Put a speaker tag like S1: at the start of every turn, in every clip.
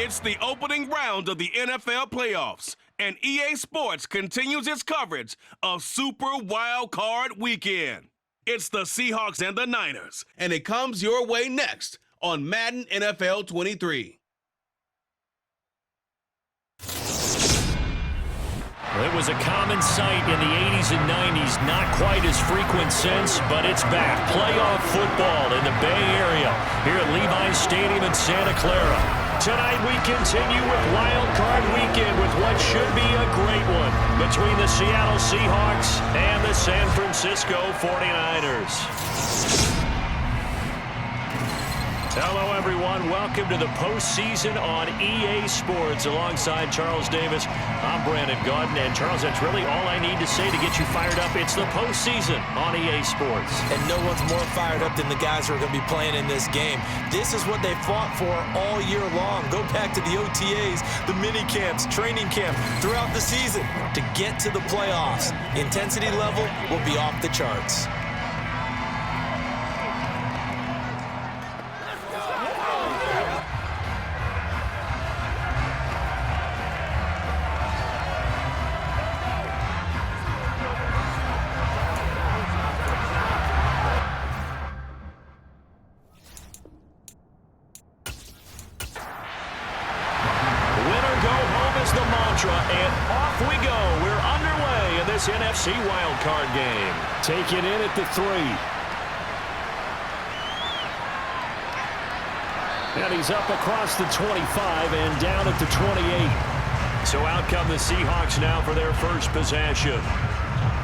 S1: It's the opening round of the NFL playoffs, and EA Sports continues its coverage of Super Wild Card Weekend. It's the Seahawks and the Niners, and it comes your way next on Madden NFL 23.
S2: It was a common sight in the 80s and 90s, not quite as frequent since, but it's back. Playoff football in the Bay Area here at Levi's Stadium in Santa Clara. Tonight we continue with Wild Card Weekend with what should be a great one between the Seattle Seahawks and the San Francisco 49ers. Hello, everyone. Welcome to the postseason on EA Sports. Alongside Charles Davis, I'm Brandon Gaudin. And, Charles, that's really all I need to say to get you fired up. It's the postseason on EA Sports.
S3: And no one's more fired up than the guys who are going to be playing in this game. This is what they fought for all year long. Go back to the OTAs, the mini camps, training camp, throughout the season to get to the playoffs. The intensity level will be off the charts.
S2: And off we go. We're underway in this NFC wildcard game. Take it in at the 3. And he's up across the 25 and down at the 28. So out come the Seahawks now for their first possession.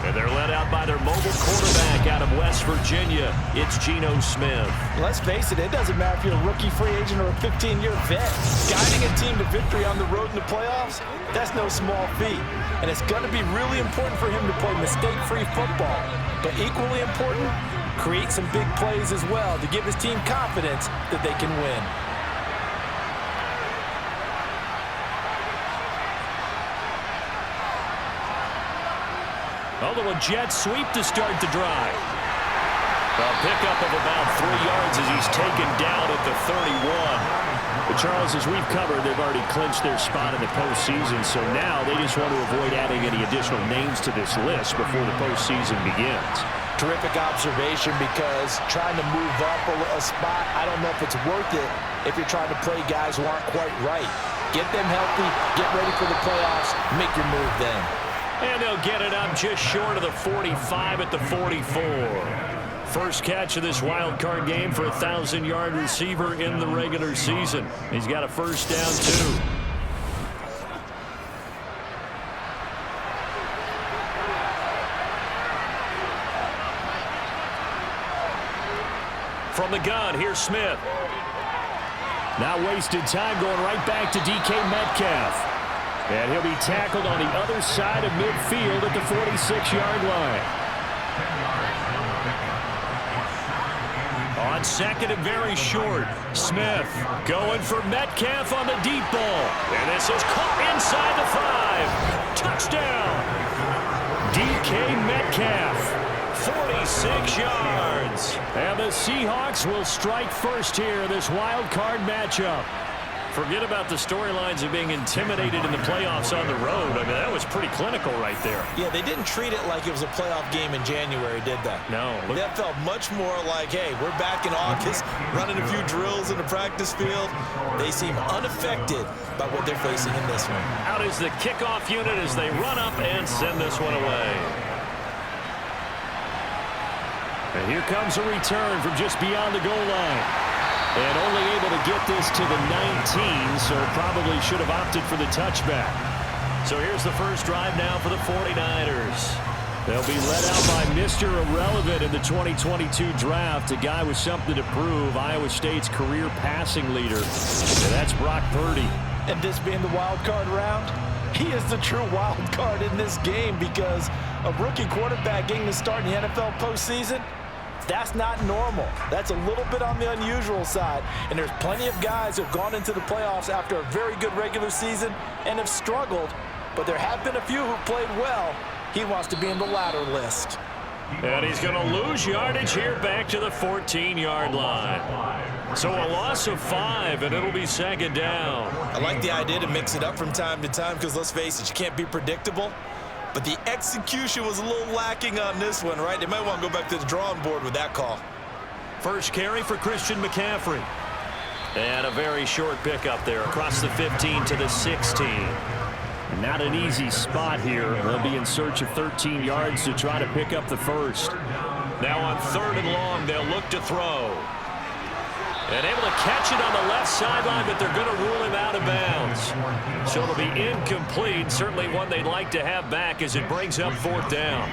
S2: And they're led out by their mobile quarterback out of West Virginia. It's Geno Smith.
S4: Let's face it, it doesn't matter if you're a rookie free agent or a 15-year vet. Guiding a team to victory on the road in the playoffs, that's no small feat. And it's going to be really important for him to play mistake-free football. But equally important, create some big plays as well to give his team confidence that they can win.
S2: A little jet sweep to start the drive. A pickup of about 3 yards as he's taken down at the 31. But Charles, as we've covered, they've already clinched their spot in the postseason, so now they just want to avoid adding any additional names to this list before the postseason begins.
S4: Terrific observation, because trying to move up a spot, I don't know if it's worth it if you're trying to play guys who aren't quite right. Get them healthy, get ready for the playoffs, make your move then.
S2: And they'll get it up just short of the 45 at the 44. First catch of this wild card game for a 1,000-yard receiver in the regular season. He's got a first down, too. From the gun, here's Smith. Now wasted time going right back to DK Metcalf. And he'll be tackled on the other side of midfield at the 46-yard line. On second and very short, Smith going for Metcalf on the deep ball. And this is caught inside the 5. Touchdown! DK Metcalf, 46 yards. And the Seahawks will strike first here in this wild card matchup. Forget about the storylines of being intimidated in the playoffs on the road. I mean, that was pretty clinical right there.
S3: Yeah, they didn't treat it like it was a playoff game in January, did they?
S2: No.
S3: That felt much more like, hey, we're back in August, running a few drills in the practice field. They seem unaffected by what they're facing in this one.
S2: Out is the kickoff unit as they run up and send this one away. And here comes a return from just beyond the goal line. And only able to get this to the 19, so probably should have opted for the touchback. So here's the first drive now for the 49ers. They'll be led out by Mr. Irrelevant in the 2022 draft, a guy with something to prove, Iowa State's career passing leader. And that's Brock Purdy.
S4: And this being the wild card round, he is the true wild card in this game, because a rookie quarterback getting to start in the NFL postseason, that's not normal. That's a little bit on the unusual side. And there's plenty of guys who have gone into the playoffs after a very good regular season and have struggled. But there have been a few who played well. He wants to be in the latter list.
S2: And he's going to lose yardage here back to the 14-yard line. So a loss of 5, and it'll be second down.
S3: I like the idea to mix it up from time to time because, let's face it, you can't be predictable. But the execution was a little lacking on this one, right? They might want to go back to the drawing board with that call.
S2: First carry for Christian McCaffrey. And a very short pickup there across the 15 to the 16.
S5: Not an easy spot here. They'll be in search of 13 yards to try to pick up the first.
S2: Now on 3rd and long, they'll look to throw. And able to catch it on the left sideline, but they're going to rule him out of bounds. So it'll be incomplete. Certainly one they'd like to have back as it brings up 4th down.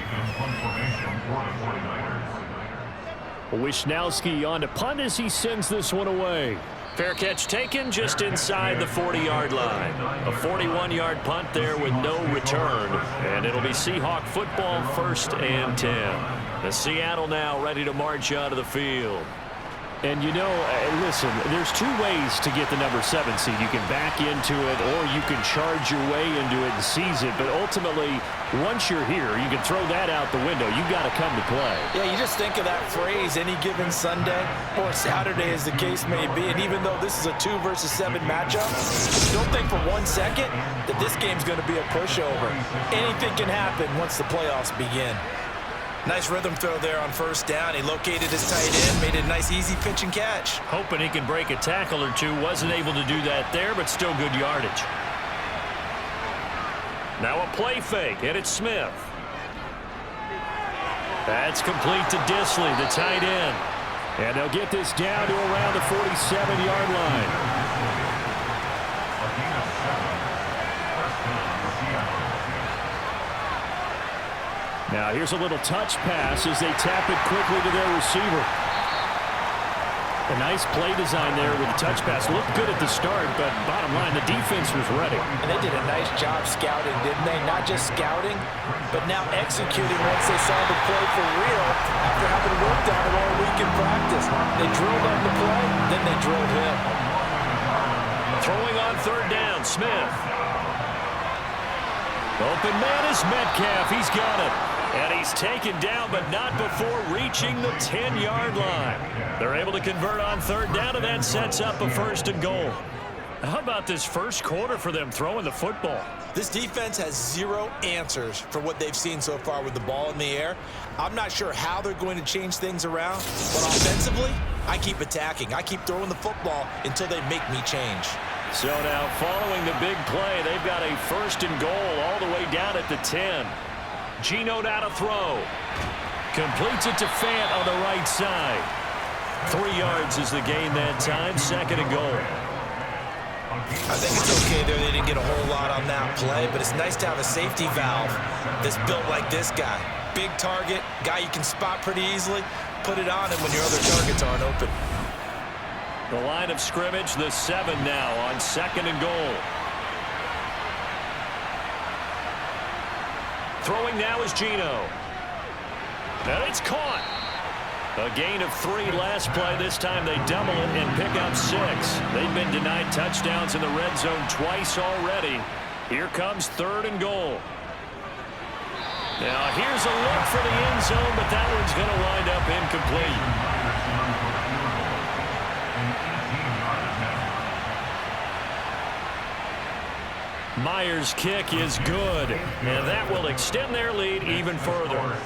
S5: Wisnowski on to punt as he sends this one away.
S2: Fair catch taken just inside the 40-yard line. A 41-yard punt there with no return. And it'll be Seahawk football 1st and 10. The Seattle now ready to march out of the field.
S5: And, you know, listen, there's 2 ways to get the number 7 seed. You can back into it or you can charge your way into it and seize it. But ultimately, once you're here, you can throw that out the window. You've got to come to play.
S4: Yeah, you just think of that phrase, any given Sunday or Saturday as the case may be. And even though this is a 2 versus 7 matchup, don't think for 1 second that this game's going to be a pushover. Anything can happen once the playoffs begin.
S3: Nice rhythm throw there on 1st down. He located his tight end, made it a nice easy pitch and catch.
S2: Hoping he can break a tackle or 2. Wasn't able to do that there, but still good yardage. Now a play fake, and it's Smith. That's complete to Disley, the tight end.
S5: And they'll get this down to around the 47-yard line. Now here's a little touch pass as they tap it quickly to their receiver. A nice play design there with the touch pass. Looked good at the start, but bottom line, the defense was ready.
S4: And they did a nice job scouting, didn't they? Not just scouting, but now executing once they saw the play for real after having worked on it all week in practice. They drilled on the play, then they drilled him.
S2: Throwing on 3rd down, Smith. Open man is Metcalf. He's got it. And he's taken down, but not before reaching the 10-yard line. They're able to convert on 3rd down, and that sets up a 1st and goal. How about this first quarter for them throwing the football?
S3: This defense has 0 answers for what they've seen so far with the ball in the air. I'm not sure how they're going to change things around, but offensively, I keep attacking. I keep throwing the football until they make me change.
S2: So now following the big play, they've got a 1st and goal all the way down at the 10. Geno now to throw. Completes it to Fant on the right side. 3 yards is the gain that time. 2nd and goal.
S3: I think it's okay there. They didn't get a whole lot on that play, but it's nice to have a safety valve that's built like this guy. Big target, guy you can spot pretty easily. Put it on him when your other targets aren't open.
S2: The line of scrimmage, the 7 now on 2nd and goal. Throwing now is Geno. And it's caught. A gain of 3 last play. This time they double it and pick up 6. They've been denied touchdowns in the red zone twice already. Here comes 3rd and goal. Now here's a look for the end zone, but that one's going to wind up incomplete. Myers' kick is good, and that will extend their lead even further.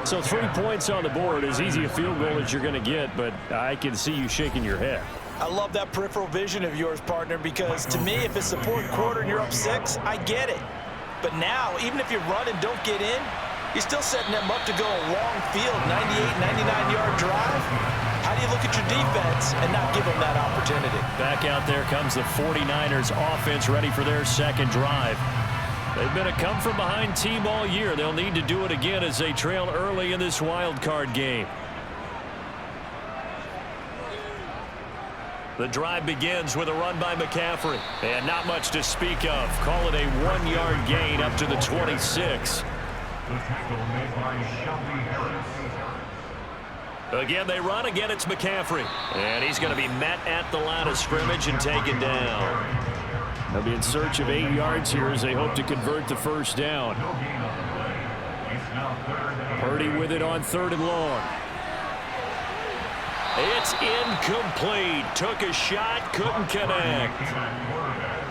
S5: So 3 points on the board, as easy a field goal as you're going to get, but I can see you shaking your head.
S4: I love that peripheral vision of yours, partner, because to me, if it's the 4th quarter and you're up 6, I get it. But now, even if you run and don't get in, you're still setting them up to go a long field, 98, 99-yard drive. How do you look at your defense and not give them that opportunity?
S2: Back out there comes the 49ers offense ready for their 2nd drive. They've been a come-from-behind team all year. They'll need to do it again as they trail early in this wild card game. The drive begins with a run by McCaffrey. And not much to speak of. Call it a 1-yard gain up to the 26.
S6: The tackle made by Shelby Harris.
S2: Again, they run. Again, it's McCaffrey. And he's going to be met at the line of scrimmage and taken down.
S5: They'll be in search of 8 yards here as they hope to convert the 1st down. Purdy with it on 3rd and long. It's incomplete. Took a shot, couldn't connect.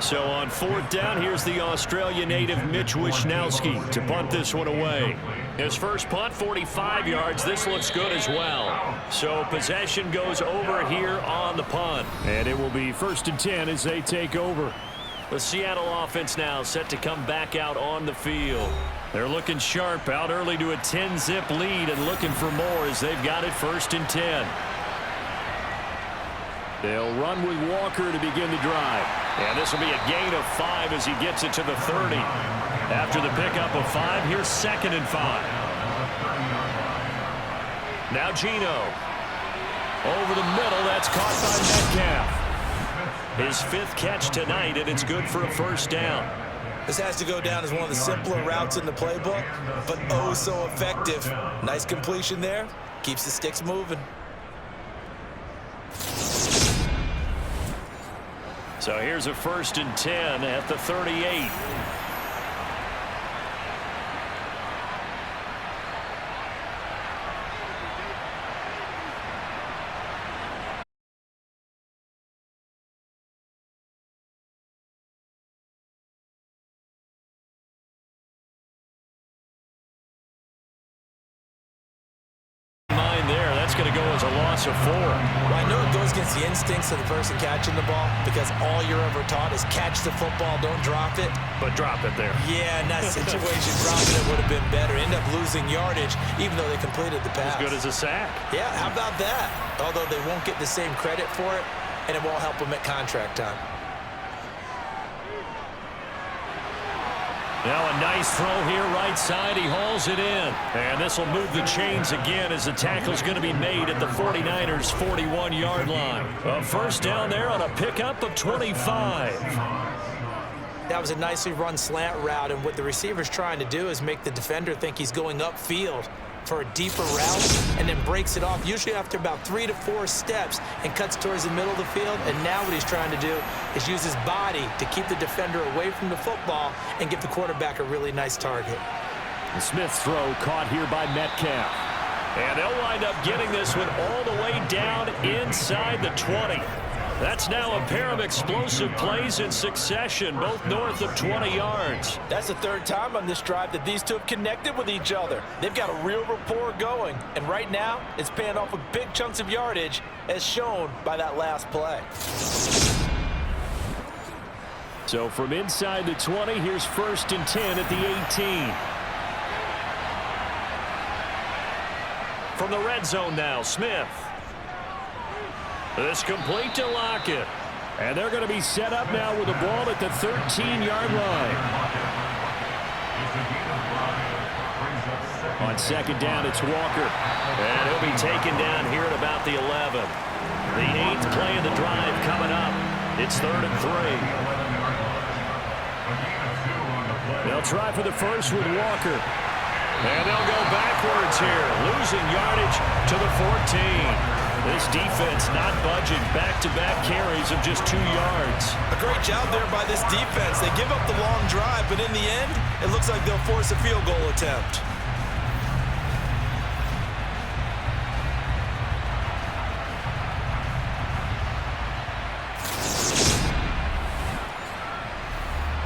S5: So on 4th down, here's the Australia native Mitch Wishnowsky to punt this one away. His first punt, 45 yards. This looks good as well. So possession goes over here on the punt. And it will be 1st and 10 as they take over. The Seattle offense now set to come back out on the field. They're looking sharp, out early to a 10-zip lead and looking for more as they've got it 1st and 10. They'll run with Walker to begin the drive. And this will be a gain of 5 as he gets it to the 30. After the pickup of 5, here's 2nd and 5. Now Geno. Over the middle, that's caught by Metcalf. His 5th catch tonight, and it's good for a 1st down.
S3: This has to go down as one of the simpler routes in the playbook, but oh so effective. Nice completion there. Keeps the sticks moving.
S2: So here's a 1st and 10 at the 38. That's going to go as a loss of 4.
S3: Well, I know it goes against the instincts of the person catching the ball because all you're ever taught is catch the football, don't drop it.
S2: But drop it there.
S3: Yeah, in that situation, dropping it would have been better. End up losing yardage, even though they completed the pass.
S2: As good as a sack.
S3: Yeah, how about that? Although they won't get the same credit for it, and it won't help them at contract time.
S2: Now a nice throw here right side. He hauls it in. And this will move the chains again as the tackle's going to be made at the 49ers' 41-yard line. A 1st down there on a pickup of 25.
S3: That was a nicely run slant route, and what the receiver's trying to do is make the defender think he's going upfield for a deeper route and then breaks it off, usually after about 3 to 4 steps, and cuts towards the middle of the field. And now what he's trying to do is use his body to keep the defender away from the football and give the quarterback a really nice target.
S5: The Smith throw caught here by Metcalf.
S2: And they'll wind up getting this one all the way down inside the 20. That's now a pair of explosive plays in succession, both north of 20 yards.
S4: That's the 3rd time on this drive that these two have connected with each other. They've got a real rapport going, and right now it's paying off with big chunks of yardage, as shown by that last play.
S5: So from inside the 20, here's 1st and 10 at the 18.
S2: From the red zone now, Smith. This complete to Lockett.
S5: And they're going to be set up now with the ball at the 13-yard line. On 2nd down, it's Walker.
S2: And he'll be taken down here at about the 11. The 8th play of the drive coming up. It's 3rd and 3.
S5: They'll try for the 1st with Walker.
S2: And they'll go backwards here, losing yardage to the 14. This defense not budging. Back-to-back carries of just 2 yards.
S3: A great job there by this defense. They give up the long drive, but in the end, it looks like they'll force a field goal attempt.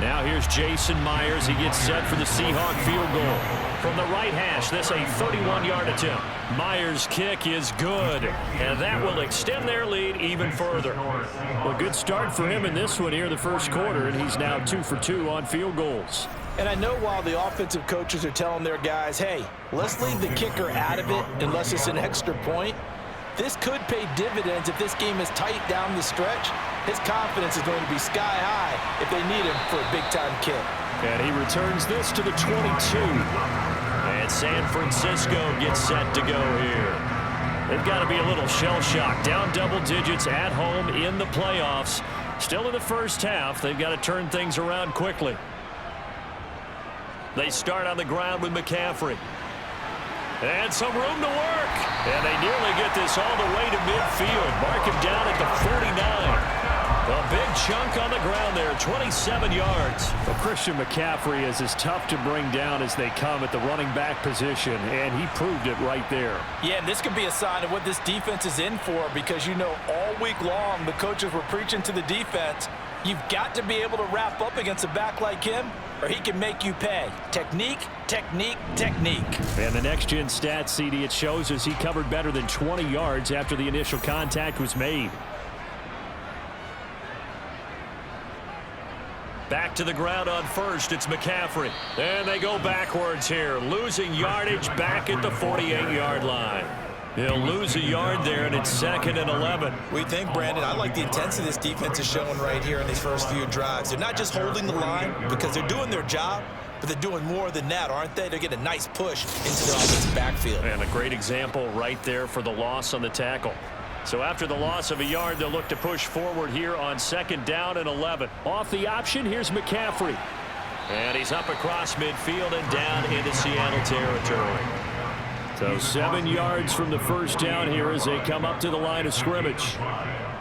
S5: Now here's Jason Myers. He gets set for the Seahawk field goal.
S2: From the right hash, this a 31-yard attempt.
S5: Myers' kick is good, and that will extend their lead even further. Well, good start for him in this one here, the 1st quarter, and he's now 2 for 2 on field goals.
S4: And I know while the offensive coaches are telling their guys, hey, let's leave the kicker out of it unless it's an extra point, this could pay dividends if this game is tight down the stretch. His confidence is going to be sky high if they need him for a big-time kick.
S5: And he returns this to the 22.
S2: And San Francisco gets set to go here.
S5: They've got to be a little shell-shocked. Down double digits at home in the playoffs. Still in the 1st half. They've got to turn things around quickly.
S2: They start on the ground with McCaffrey. And some room to work. And they nearly get this all the way to midfield. Mark him down at the 49. A big chunk on the ground there, 27 yards.
S5: Well, Christian McCaffrey is as tough to bring down as they come at the running back position, and he proved it right there.
S4: Yeah, and this could be a sign of what this defense is in for, because you know all week long the coaches were preaching to the defense, you've got to be able to wrap up against a back like him, or he can make you pay. Technique, technique, technique.
S5: And the next-gen stats, CD, it shows us he covered better than 20 yards after the initial contact was made.
S2: Back to the ground on first, it's McCaffrey. And they go backwards here, losing yardage back at the 48-yard line. He'll lose a yard there, and it's 2nd and 11.
S3: We think, Brandon, I like the intensity this defense is showing right here in these first few drives. They're not just holding the line because they're doing their job, but they're doing more than that, aren't they? They're getting a nice push into the offensive backfield.
S2: And a great example right there for the loss on the tackle. So after the loss of a yard, they'll look to push forward here on 2nd down and 11.
S5: Off the option, here's McCaffrey.
S2: And he's up across midfield and down into Seattle territory.
S5: So 7 yards from the first down here as they come up to the line of scrimmage.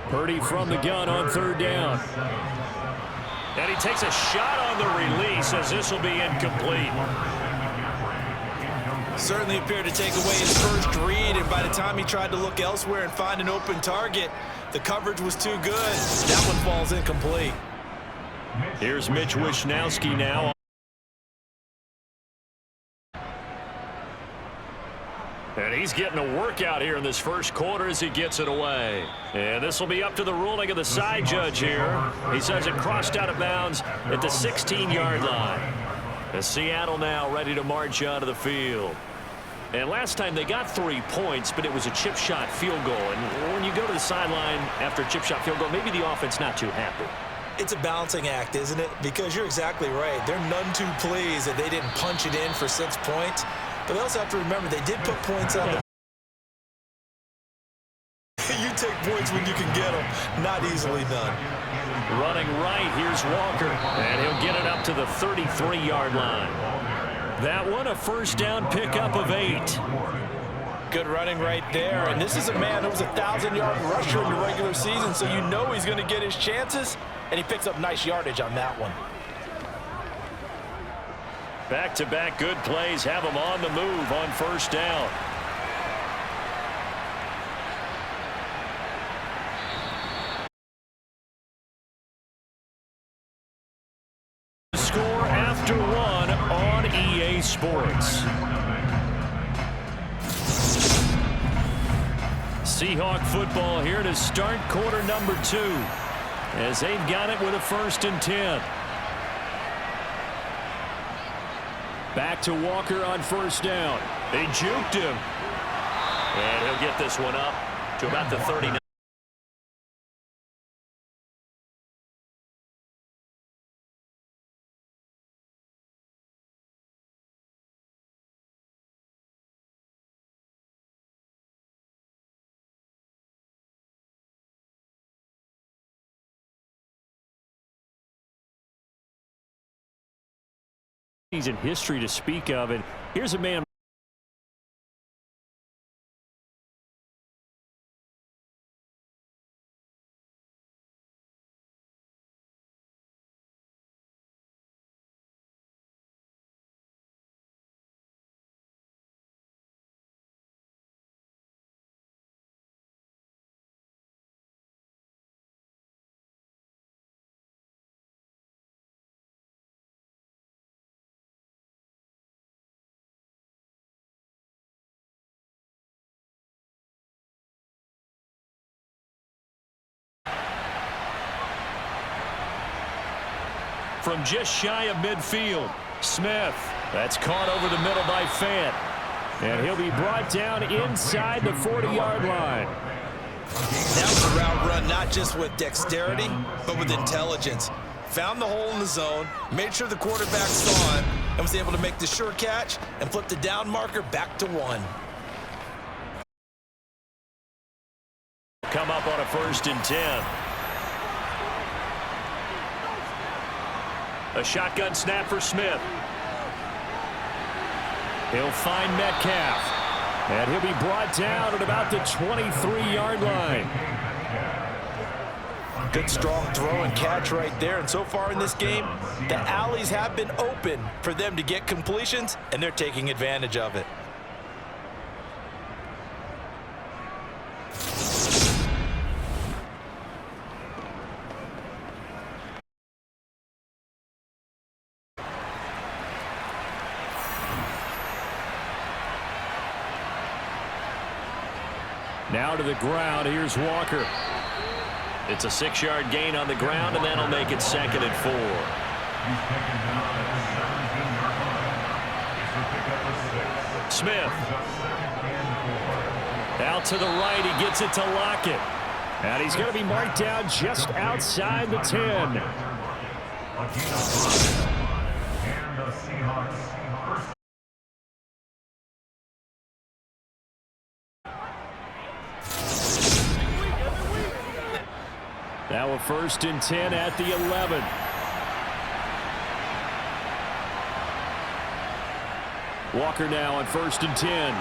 S5: Purdy from the gun on 3rd down.
S2: And he takes a shot on the release as this will be incomplete.
S3: Certainly appeared to take away his first read, and by the time he tried to look elsewhere and find an open target, the coverage was too good. That one falls incomplete.
S2: Here's Mitch Wishnowsky now. And he's getting a workout here in this first quarter as he gets it away. And this will be up to the ruling of the side judge here. He says it crossed out of bounds at the 16-yard line. As Seattle now ready to march out of the field. And last time they got 3 points, but it was a chip shot field goal. And when you go to the sideline after a chip shot field goal, maybe the offense not too happy.
S3: It's a balancing act, isn't it? Because you're exactly right. They're none too pleased that they didn't punch it in for 6 points. But they also have to remember they did put points on the You take points when you can get them. Not easily done.
S2: Running right, here's Walker. And he'll get it up to the 33-yard line. That one, a first down pickup of 8.
S4: Good running right there. And this is a man who was a 1,000-yard rusher in the regular season, so you know he's going to get his chances. And he picks up nice yardage on that one.
S2: Back-to-back good plays have him on the move on first down. Score after 1 on EA Sports. Seahawk football here to start quarter number 2 as they've got it with a 1st and 10.
S5: Back to Walker on first down.
S2: They juked him. And he'll get this one up to about the 39.
S5: He's in history to speak of, and here's a man.
S2: From just shy of midfield, Smith. That's caught over the middle by Fant.
S5: And he'll be brought down inside the 40-yard line.
S3: That was a route run not just with dexterity, but with intelligence. Found the hole in the zone, made sure the quarterback saw him, and was able to make the sure catch and flip the down marker back to 1.
S2: Come up on a 1st and 10. A shotgun snap for Smith.
S5: He'll find Metcalf. And he'll be brought down at about the 23-yard line.
S4: Good strong throw and catch right there. And so far in this game, the alleys have been open for them to get completions, and they're taking advantage of it.
S5: Now to the ground. Here's Walker.
S2: It's a 6-yard gain on the ground, and that'll make it 2nd and 4. Smith. Out to the right. He gets it to Lockett.
S5: And he's going to be marked down just outside the 10.
S6: And the Seahawks.
S5: Now a 1st and 10 at the 11. Walker now on 1st and 10.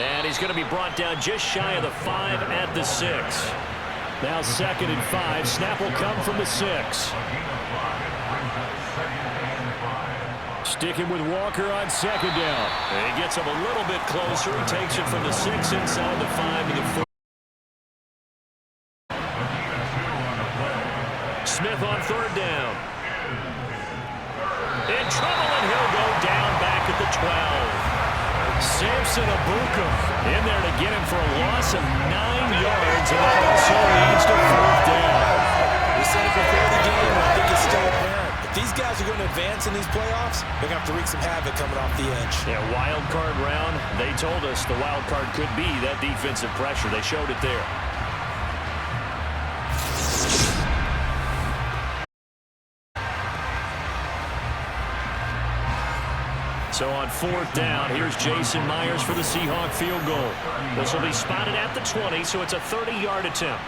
S2: And he's going to be brought down just shy of the 5 at the 6.
S5: Now 2nd and 5. Snap will come from the 6. Sticking with Walker on 2nd down.
S2: And he gets him a little bit closer. He takes it from the 6 inside the 5 to the 4. Smith on 3rd down. In trouble, and he'll go down back at the 12.
S5: Samson Abuka in there to get him for a loss of 9 yards, and that also leads to 4th down.
S4: We said it before the game, and I think it's still apparent. If these guys are going to advance in these playoffs, they're going to have to wreak some havoc coming off the edge.
S2: Yeah, wild card round. They told us the wild card could be that defensive pressure. They showed it there. So on 4th down, here's Jason Myers for the Seahawk field goal. This will be spotted at the 20, so it's a 30-yard attempt.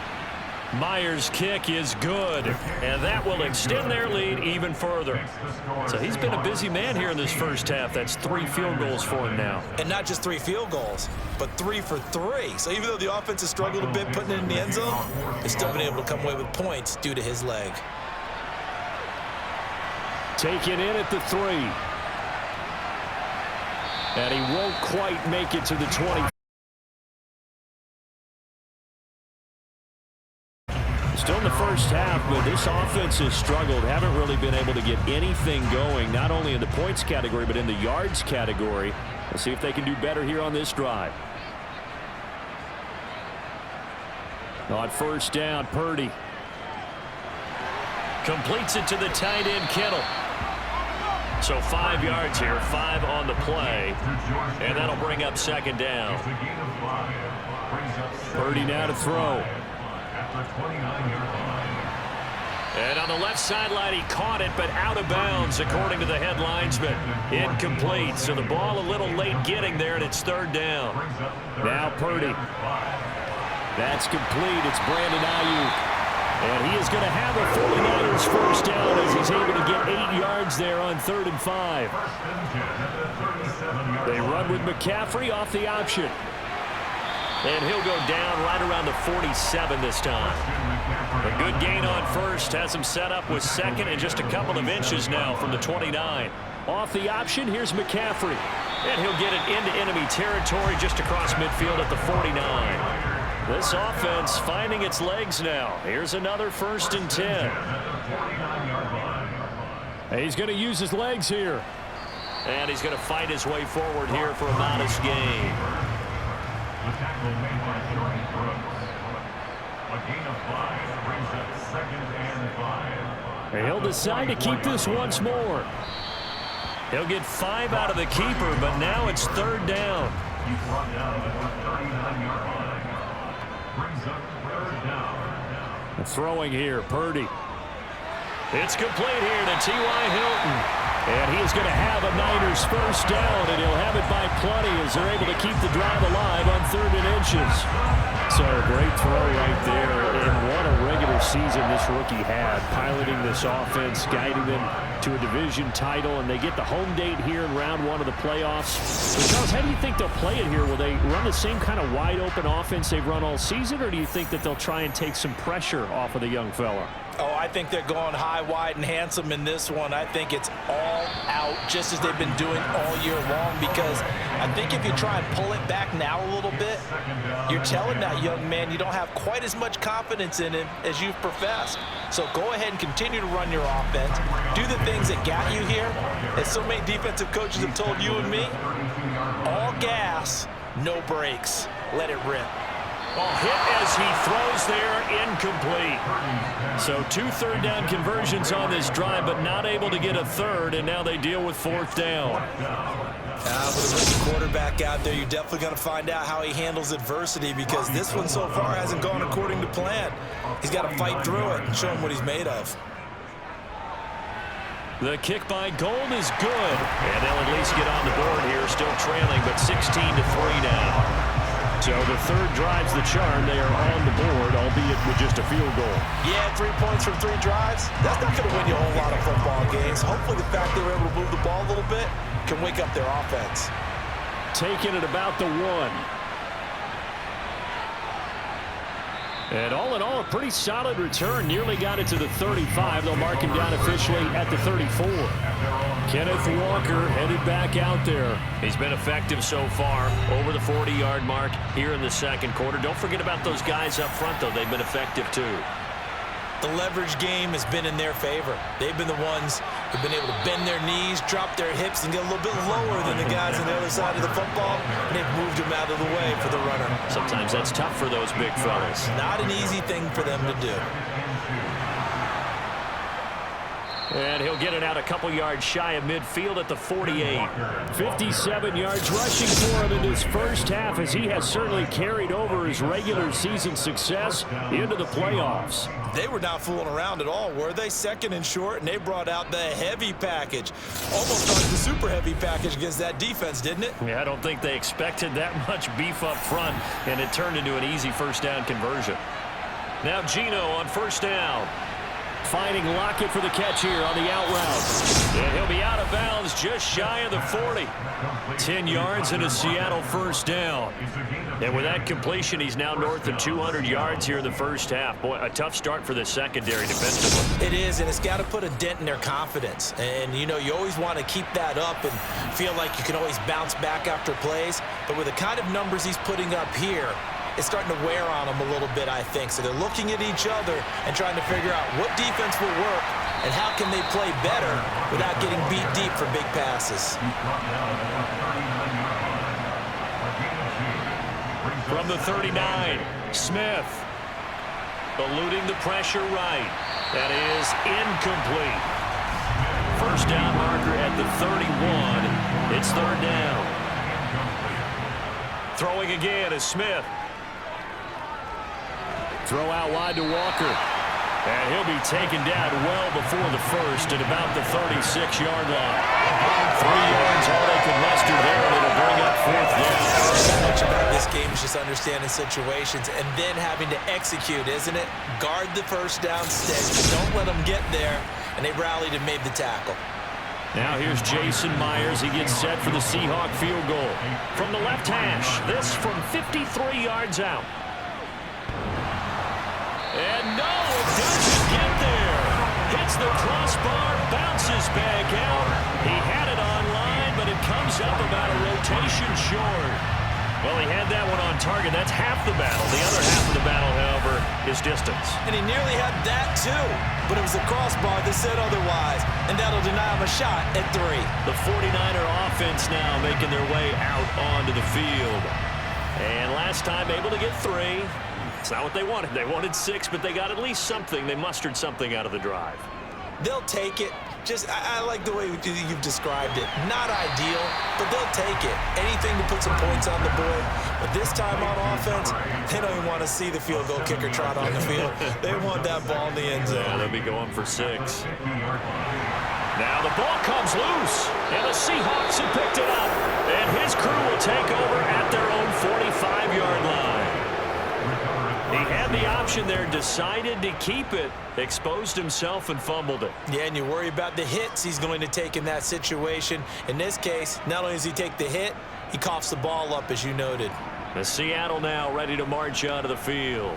S2: Myers' kick is good, and that will extend their lead even further. So he's been a busy man here in this first half. That's 3 field goals for him now.
S4: And not just 3 field goals, but 3 for 3. So even though the offense has struggled a bit putting it in the end zone, they've still been able to come away with points due to his leg.
S5: Taken in at the 3. And he won't quite make it to the 20. Still in the first half, but this offense has struggled. Haven't really been able to get anything going, not only in the points category, but in the yards category. Let's see if they can do better here on this drive. On 1st down, Purdy.
S2: Completes it to the tight end, Kittle. So 5 yards here, 5 on the play, and that'll bring up 2nd down.
S5: Purdy now to throw.
S2: And on the left sideline, he caught it, but out of bounds, according to the head linesman. Incomplete, so the ball a little late getting there, and it's 3rd down.
S5: Now Purdy. That's complete. It's Brandon Ayuk. And he is going to have a 49ers first down as he's able to get 8 yards there on 3rd and 5. They run with McCaffrey off the option.
S2: And he'll go down right around the 47 this time. A good gain on 1st. Has him set up with 2nd and just a couple of inches now from the 29.
S5: Off the option, here's McCaffrey.
S2: And he'll get it into enemy territory just across midfield at the 49. This offense finding its legs now. Here's another 1st and 10.
S5: He's going to use his legs here.
S2: And he's going to fight his way forward here for a modest gain.
S6: The tackle made by Jordan Brooks. A gain of 5 brings up 2nd and 5.
S5: And he'll decide to keep this once more.
S2: He'll get 5 out of the keeper, but now it's 3rd down.
S6: He's brought down at the 39-yard line. Brings up 3rd down.
S5: Throwing here, Purdy.
S2: It's complete here to T.Y. Hilton.
S5: And he is going to have a Niners first down, and he'll have it by plenty as they're able to keep the drive alive on 3rd and inches. So a great throw right there, and what a regular season this rookie had, piloting this offense, guiding them to a division title, and they get the home date here in round 1 of the playoffs. So, Charles, how do you think they'll play it here? Will they run the same kind of wide-open offense they've run all season, or do you think that they'll try and take some pressure off of the young fella?
S4: Oh, I think they're going high, wide, and handsome in this one. I think it's all out, just as they've been doing all year long, because I think if you try and pull it back now a little bit, you're telling that young man you don't have quite as much confidence in him as you've professed. So go ahead and continue to run your offense. Do the things that got you here. As so many defensive coaches have told you and me, all gas, no brakes. Let it rip.
S5: Well, hit as he throws there, incomplete. So 2 third-down conversions on this drive, but not able to get a third, and now they deal with 4th down.
S3: With a rookie quarterback out there, you're definitely going to find out how he handles adversity, because this one so far hasn't gone according to plan. He's got to fight through it and show him what he's made of.
S5: The kick by Gold is good, and they'll at least get on the board here, still trailing, but 16-3 now. So the third drive's the charm. They are on the board, albeit with just a field goal.
S4: Yeah, 3 points from 3 drives. That's not going to win you a whole lot of football games. Hopefully the fact they were able to move the ball a little bit can wake up their offense.
S5: Taking it about the 1. And all in all, a pretty solid return. Nearly got it to the 35. They'll mark him down officially at the 34. Kenneth Walker headed back out there. He's been effective so far, over the 40-yard mark here in the second quarter. Don't forget about those guys up front, though. They've been effective, too.
S3: The leverage game has been in their favor. They've been the ones who've been able to bend their knees, drop their hips, and get a little bit lower than the guys on the other side of the football, and they've moved them out of the way for the runner.
S5: Sometimes that's tough for those big fellas.
S3: Not an easy thing for them to do.
S5: And he'll get it out a couple yards shy of midfield at the 48. 57 yards rushing for him in his first half, as he has certainly carried over his regular season success into the playoffs.
S3: They were not fooling around at all, were they? Second and short, and they brought out the heavy package. Almost like the super heavy package against that defense, didn't it?
S5: Yeah, I don't think they expected that much beef up front, and it turned into an easy first down conversion. Now Gino on first down. Finding Lockett for the catch here on the out route. And he'll be out of bounds just shy of the 40. 10 yards and a Seattle first down. And with that completion, he's now north of 200 yards here in the first half. Boy, a tough start for the secondary defensively.
S3: It is, and it's got to put a dent in their confidence. And, you know, you always want to keep that up and feel like you can always bounce back after plays. But with the kind of numbers he's putting up here, it's starting to wear on them a little bit, I think. So they're looking at each other and trying to figure out what defense will work and how can they play better without getting beat deep for big passes.
S5: From the 39, Smith eluding the pressure right. That is incomplete. First down marker at the 31. It's third down. Throwing again is Smith. Throw out wide to Walker. And he'll be taken down well before the first at about the 36-yard line. 3 yards, all they could muster there, and it'll bring up fourth down.
S3: So much about this game is just understanding situations and then having to execute, isn't it? Guard the first down stick. Don't let them get there. And they rallied and made the tackle.
S5: Now here's Jason Myers. He gets set for the Seahawk field goal. From the left hash, this from 53 yards out. And no, it doesn't get there. Hits the crossbar, bounces back out. He had it on line, but it comes up about a rotation short. Well, he had that one on target. That's half the battle. The other half of the battle, however, is distance.
S3: And he nearly had that, too. But it was the crossbar that said otherwise. And that'll deny him a shot at 3.
S5: The 49er offense now making their way out onto the field. And last time able to get 3. It's not what they wanted. They wanted 6, but they got at least something. They mustered something out of the drive.
S3: They'll take it. Just, I like the way you've described it. Not ideal, but they'll take it. Anything to put some points on the board. But this time on offense, they don't even want to see the field goal kicker trot on the field. They want that ball in the end zone.
S5: Yeah, they'll be going for 6. Now the ball comes loose, and the Seahawks have picked it up. And his crew will take over at their own 45-yard line. He had the
S2: option there, decided to keep it, exposed himself and fumbled it.
S3: Yeah, and you worry about the hits he's going to take in that situation. In this case, not only does he take the hit, he coughs the ball up, as you noted.
S2: The Seattle now ready to march onto the field.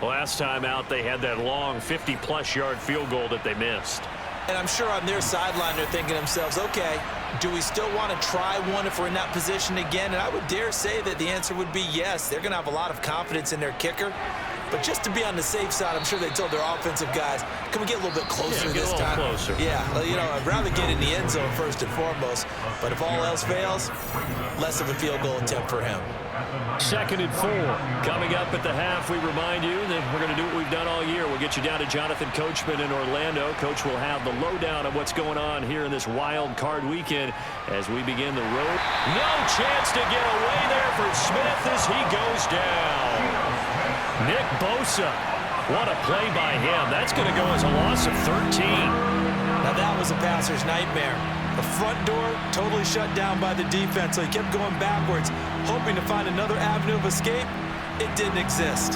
S2: Last time out, they had that long 50-plus yard field goal that they missed.
S3: And I'm sure on their sideline they're thinking to themselves, okay, do we still want to try one if we're in that position again? And I would dare say that the answer would be yes. They're going to have a lot of confidence in their kicker. But just to be on the safe side, I'm sure they told their offensive guys, can we get a little bit closer this time?
S2: Closer.
S3: Yeah, I'd rather get in the end zone first and foremost. But if all else fails, less of a field goal attempt for him.
S2: 2nd and 4. Coming up at the half, we remind you that we're going to do what we've done all year. We'll get you down to Jonathan Coachman in Orlando. Coach will have the lowdown of what's going on here in this wild card weekend as we begin the road. No chance to get away there for Smith as he goes down. Nick Bosa. What a play by him. That's going to go as a loss of 13.
S3: Now that was a passer's nightmare. The front door totally shut down by the defense, so he kept going backwards, hoping to find another avenue of escape. It didn't exist.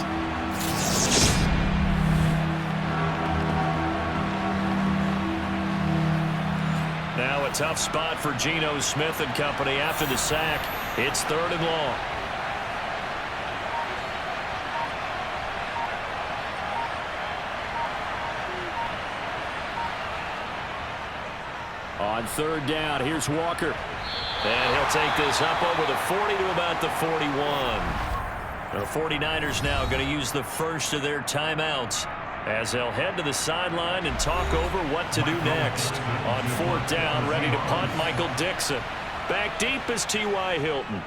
S2: Now a tough spot for Geno Smith and company after the sack. It's 3rd and long. On 3rd down, here's Walker. And he'll take this up over the 40 to about the 41. The 49ers now going to use the first of their timeouts as they'll head to the sideline and talk over what to do next. On 4th down, ready to punt, Michael Dixon. Back deep is T.Y. Hilton.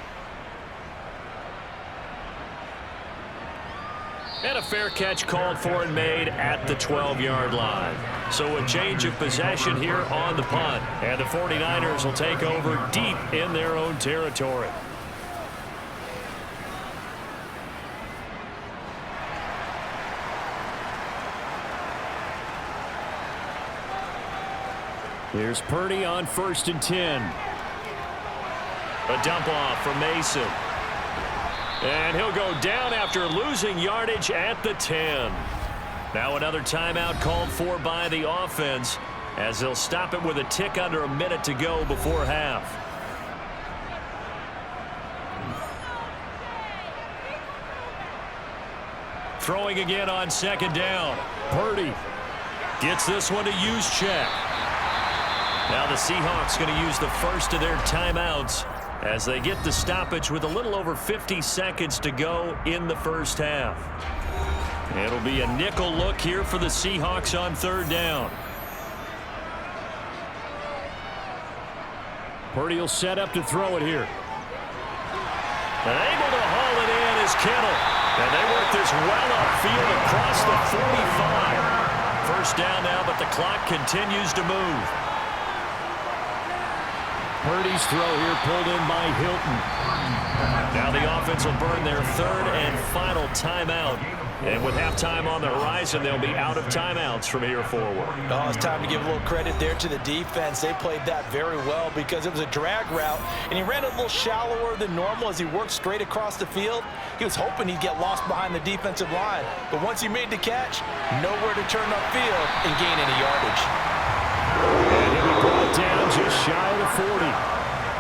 S2: And a fair catch called for and made at the 12-yard line. So a change of possession here on the punt. And the 49ers will take over deep in their own territory. Here's Purdy on 1st and 10. A dump off from Mason. And he'll go down after losing yardage at the 10. Now another timeout called for by the offense as they'll stop it with a tick under a minute to go before half. Throwing again on 2nd down. Purdy gets this one to use check. Now the Seahawks going to use the first of their timeouts as they get the stoppage with a little over 50 seconds to go in the first half. It'll be a nickel look here for the Seahawks on 3rd down. Purdy will set up to throw it here. And able to haul it in is Kittle. And they work this well upfield across the 45. First down now, but the clock continues to move. Purdy's throw here pulled in by Hilton. Now the offense will burn their 3rd and final timeout. And with halftime on the horizon, they'll be out of timeouts from here forward.
S3: Oh, it's time to give a little credit there to the defense. They played that very well because it was a drag route, and he ran a little shallower than normal as he worked straight across the field. He was hoping he'd get lost behind the defensive line, but once he made the catch, nowhere to turn upfield and gain any yardage.
S2: And he'll be brought down just shy of the 40.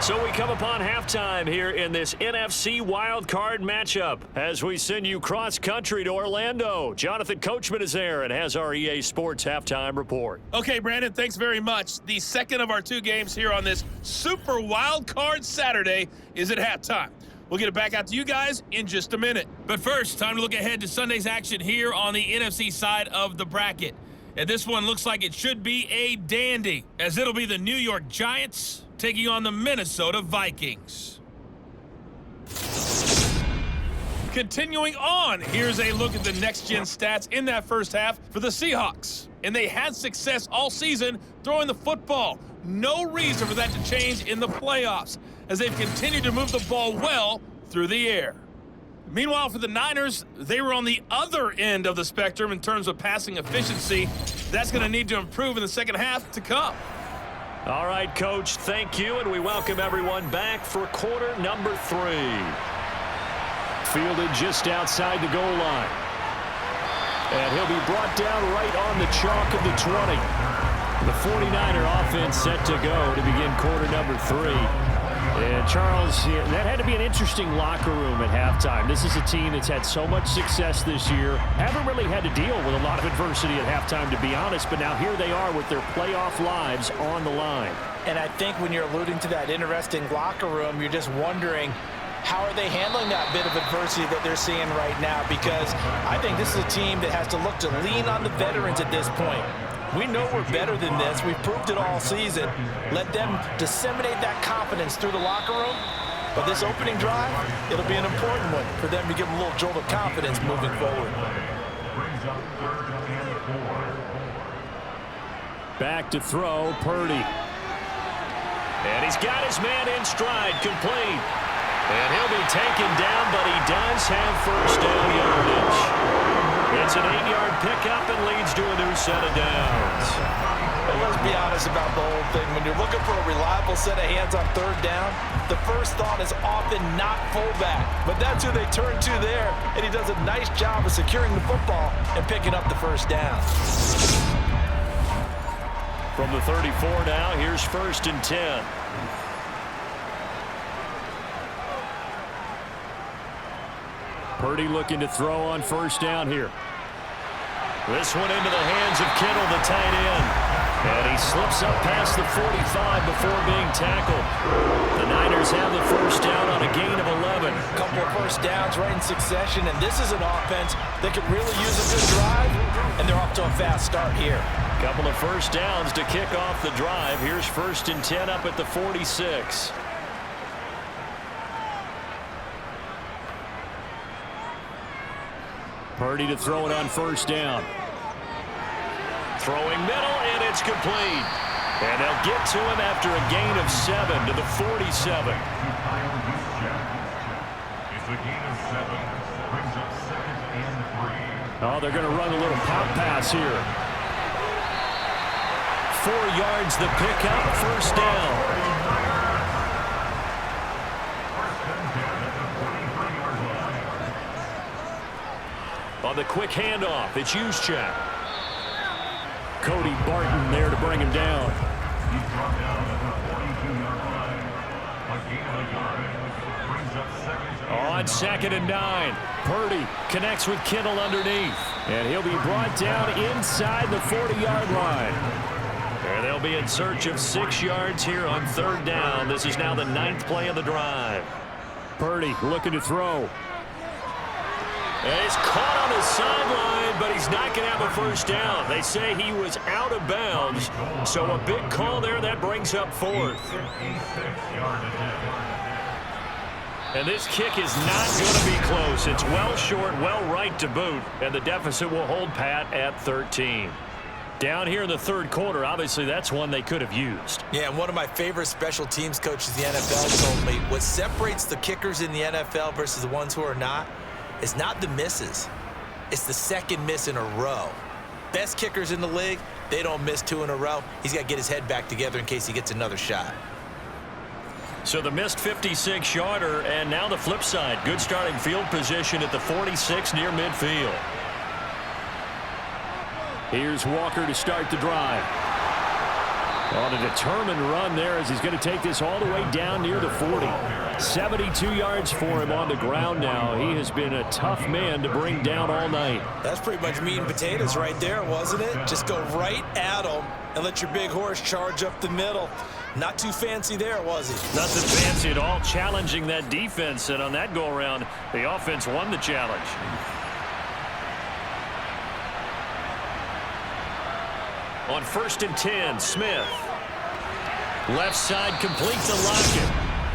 S2: So we come upon halftime here in this NFC wildcard matchup as we send you cross-country to Orlando. Jonathan Coachman is there and has our EA Sports halftime report.
S7: Okay, Brandon, thanks very much. The second of our 2 games here on this Super Wildcard Saturday is at halftime. We'll get it back out to you guys in just a minute. But first, time to look ahead to Sunday's action here on the NFC side of the bracket. And this one looks like it should be a dandy, as it'll be the New York Giants taking on the Minnesota Vikings. Continuing on, here's a look at the next-gen stats in that first half for the Seahawks. And they had success all season throwing the football. No reason for that to change in the playoffs, as they've continued to move the ball well through the air. Meanwhile, for the Niners, they were on the other end of the spectrum in terms of passing efficiency. That's going to need to improve in the second half to come.
S2: All right, Coach, thank you, and we welcome everyone back for quarter number 3.
S5: Fielded just outside the goal line. And he'll be brought down right on the chalk of the 20. The 49er offense set to go to begin quarter number 3. And Charles, that had to be an interesting locker room at halftime. This is a team that's had so much success this year. Haven't really had to deal with a lot of adversity at halftime, to be honest. But now here they are with their playoff lives on the line.
S4: And I think when you're alluding to that interesting locker room, you're just wondering, how are they handling that bit of adversity that they're seeing right now? Because I think this is a team that has to look to lean on the veterans at this point. We know we're better than this. We've proved it all season. Let them disseminate that confidence through the locker room. But this opening drive, it'll be an important one for them to give them a little jolt of confidence moving forward.
S5: Back to throw, Purdy. And he's got his man in stride, complete. And he'll be taken down, but he does have first down yardage. It's an 8-yard pickup and leads to a new set of downs.
S4: But let's be honest about the whole thing. When you're looking for a reliable set of hands on third down, the first thought is often not fullback. But that's who they turn to there, and he does a nice job of securing the football and picking up the first down.
S5: From the 34 now, here's 1st and 10. Purdy looking to throw on first down here. This one into the hands of Kittle, the tight end. And he slips up past the 45 before being tackled. The Niners have the first down on a gain of 11.
S4: A couple of first downs right in succession, and this is an offense that could really use a good drive, and they're off to a fast start here.
S5: Couple of first downs to kick off the drive. Here's 1st and 10 up at the 46. Purdy to throw it on first down. Throwing middle, and it's complete. And they'll get to him after a gain of 7 to the 47.
S6: It's a gain of 7. Brings up 2nd and 3.
S5: Oh, they're going to run a little pop pass here. 4 yards the pickup, first down. On the quick handoff, it's Juszczyk. Cody Barton there to bring him down.
S6: He's brought down at the 42-yard line. A gain of a yard. Brings up 2nd and
S5: 2nd and 9. Purdy connects with Kittle underneath. And he'll be brought down inside the 40-yard line. And they'll be in search of 6 yards here on 3rd down. This is now the 9th play of the drive. Purdy looking to throw. And he's caught on the sideline, but he's not going to have a first down. They say he was out of bounds, so a big call there. That brings up 4th. And this kick is not going to be close. It's well short, well right to boot, and the deficit will hold pat at 13. Down here in the 3rd quarter, obviously that's one they could have used.
S3: Yeah, and one of my favorite special teams coaches in the NFL told me, what separates the kickers in the NFL versus the ones who are not, it's not the misses. It's the 2nd miss in a row. Best kickers in the league, they don't miss 2 in a row. He's got to get his head back together in case he gets another shot.
S5: So the missed 56-yarder, and now the flip side. Good starting field position at the 46 near midfield. Here's Walker to start the drive. On a determined run there as he's going to take this all the way down near the 40. 72 yards for him on the ground now. He has been a tough man to bring down all night.
S3: That's pretty much meat and potatoes right there, wasn't it? Just go right at him and let your big horse charge up the middle. Not too fancy there, was he?
S5: Nothing fancy at all, challenging that defense. And on that go-around, the offense won the challenge. On 1st and 10, Smith. Left side complete to Lockett.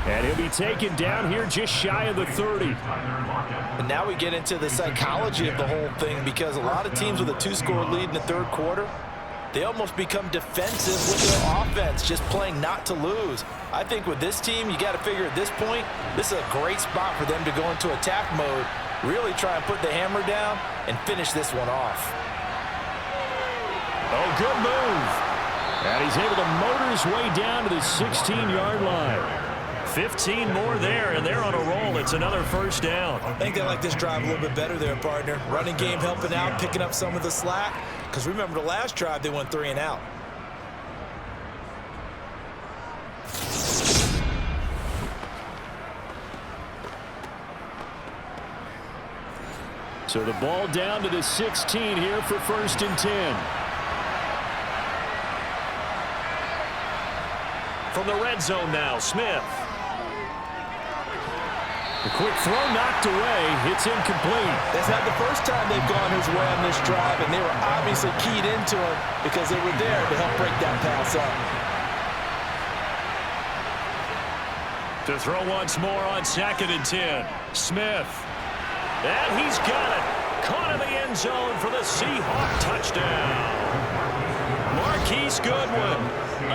S5: And he'll be taken down here just shy of the 30.
S4: And now we get into the psychology of the whole thing, because a lot of teams with a 2-score lead in the 3rd quarter, they almost become defensive with their offense, just playing not to lose. I think with this team, you got to figure at this point, this is a great spot for them to go into attack mode, really try and put the hammer down and finish this one off.
S5: Oh, good move. And he's able to motor his way down to the 16-yard line. 15 more there, and they're on a roll. It's another first down.
S3: I think they like this drive a little bit better there, partner. Running game helping out, picking up some of the slack. Because remember the last drive, they went 3 and out.
S5: So the ball down to the 16 here for 1st and 10. From the red zone now, Smith. The quick throw knocked away. It's incomplete.
S4: That's not the first time they've gone his way on this drive, and they were obviously keyed into it because they were there to help break that pass up.
S5: To throw once more on 2nd and 10. Smith. And he's got it. Caught in the end zone for the Seahawks touchdown. Marquise Goodwin,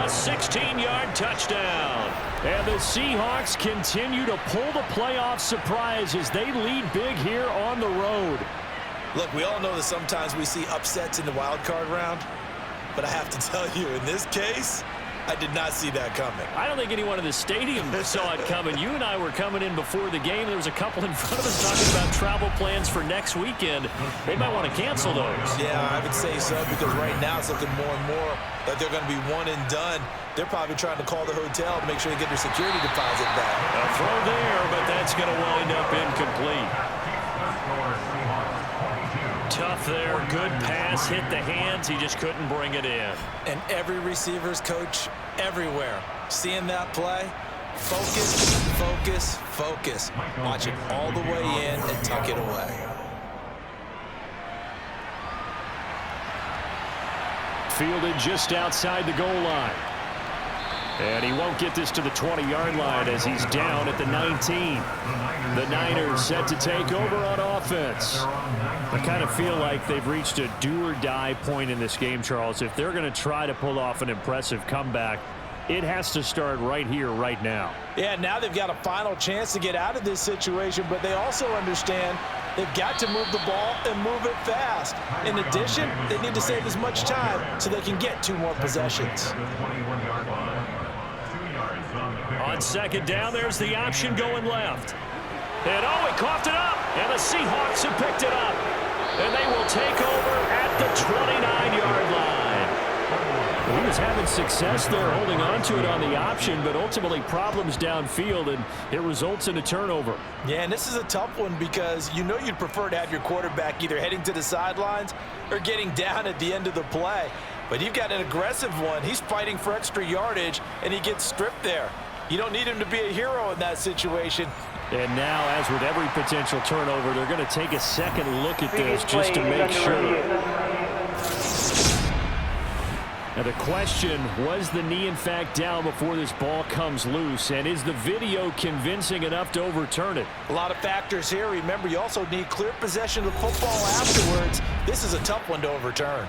S5: a 16-yard touchdown. And the Seahawks continue to pull the playoff surprise as they lead big here on the road.
S3: Look, we all know that sometimes we see upsets in the wild card round, but I have to tell you, in this case, I did not see that coming.
S5: I don't think anyone in the stadium saw it coming. You and I were coming in before the game. There was a couple in front of us talking about travel plans for next weekend. They might want to cancel those.
S3: Yeah, I would say so, because right now it's looking more and more like they're going to be one and done. They're probably trying to call the hotel and make sure they get their security deposit back.
S5: A throw there, but that's going to wind up incomplete. Tough there, good pass, hit the hands, he just couldn't bring it in.
S3: And every receiver's coach everywhere, seeing that play, focus, focus, focus. Watch it all the way in and tuck it away.
S5: Fielded just outside the goal line. And he won't get this to the 20-yard line as he's down at the 19. The Niners set to take over on offense. I kind of feel like they've reached a do-or-die point in this game, Charles. If they're going to try to pull off an impressive comeback, it has to start right here, right now.
S4: Yeah, now they've got a final chance to get out of this situation, but they also understand they've got to move the ball and move it fast. In addition, they need to save as much time so they can get 2 more possessions.
S5: On 2nd down, there's the option going left. And oh, he coughed it up, and the Seahawks have picked it up. And they will take over at the 29-yard line. He was having success there holding on to it on the option, but ultimately problems downfield, and it results in a turnover.
S4: Yeah, and this is a tough one because you know you'd prefer to have your quarterback either heading to the sidelines or getting down at the end of the play. But you've got an aggressive one. He's fighting for extra yardage, and he gets stripped there. You don't need him to be a hero in that situation.
S5: And now, as with every potential turnover, they're going to take a second look at this just to make sure. Now the question, was the knee in fact down before this ball comes loose? And is the video convincing enough to overturn it?
S4: A lot of factors here. Remember, you also need clear possession of the football afterwards. This is a tough one to overturn.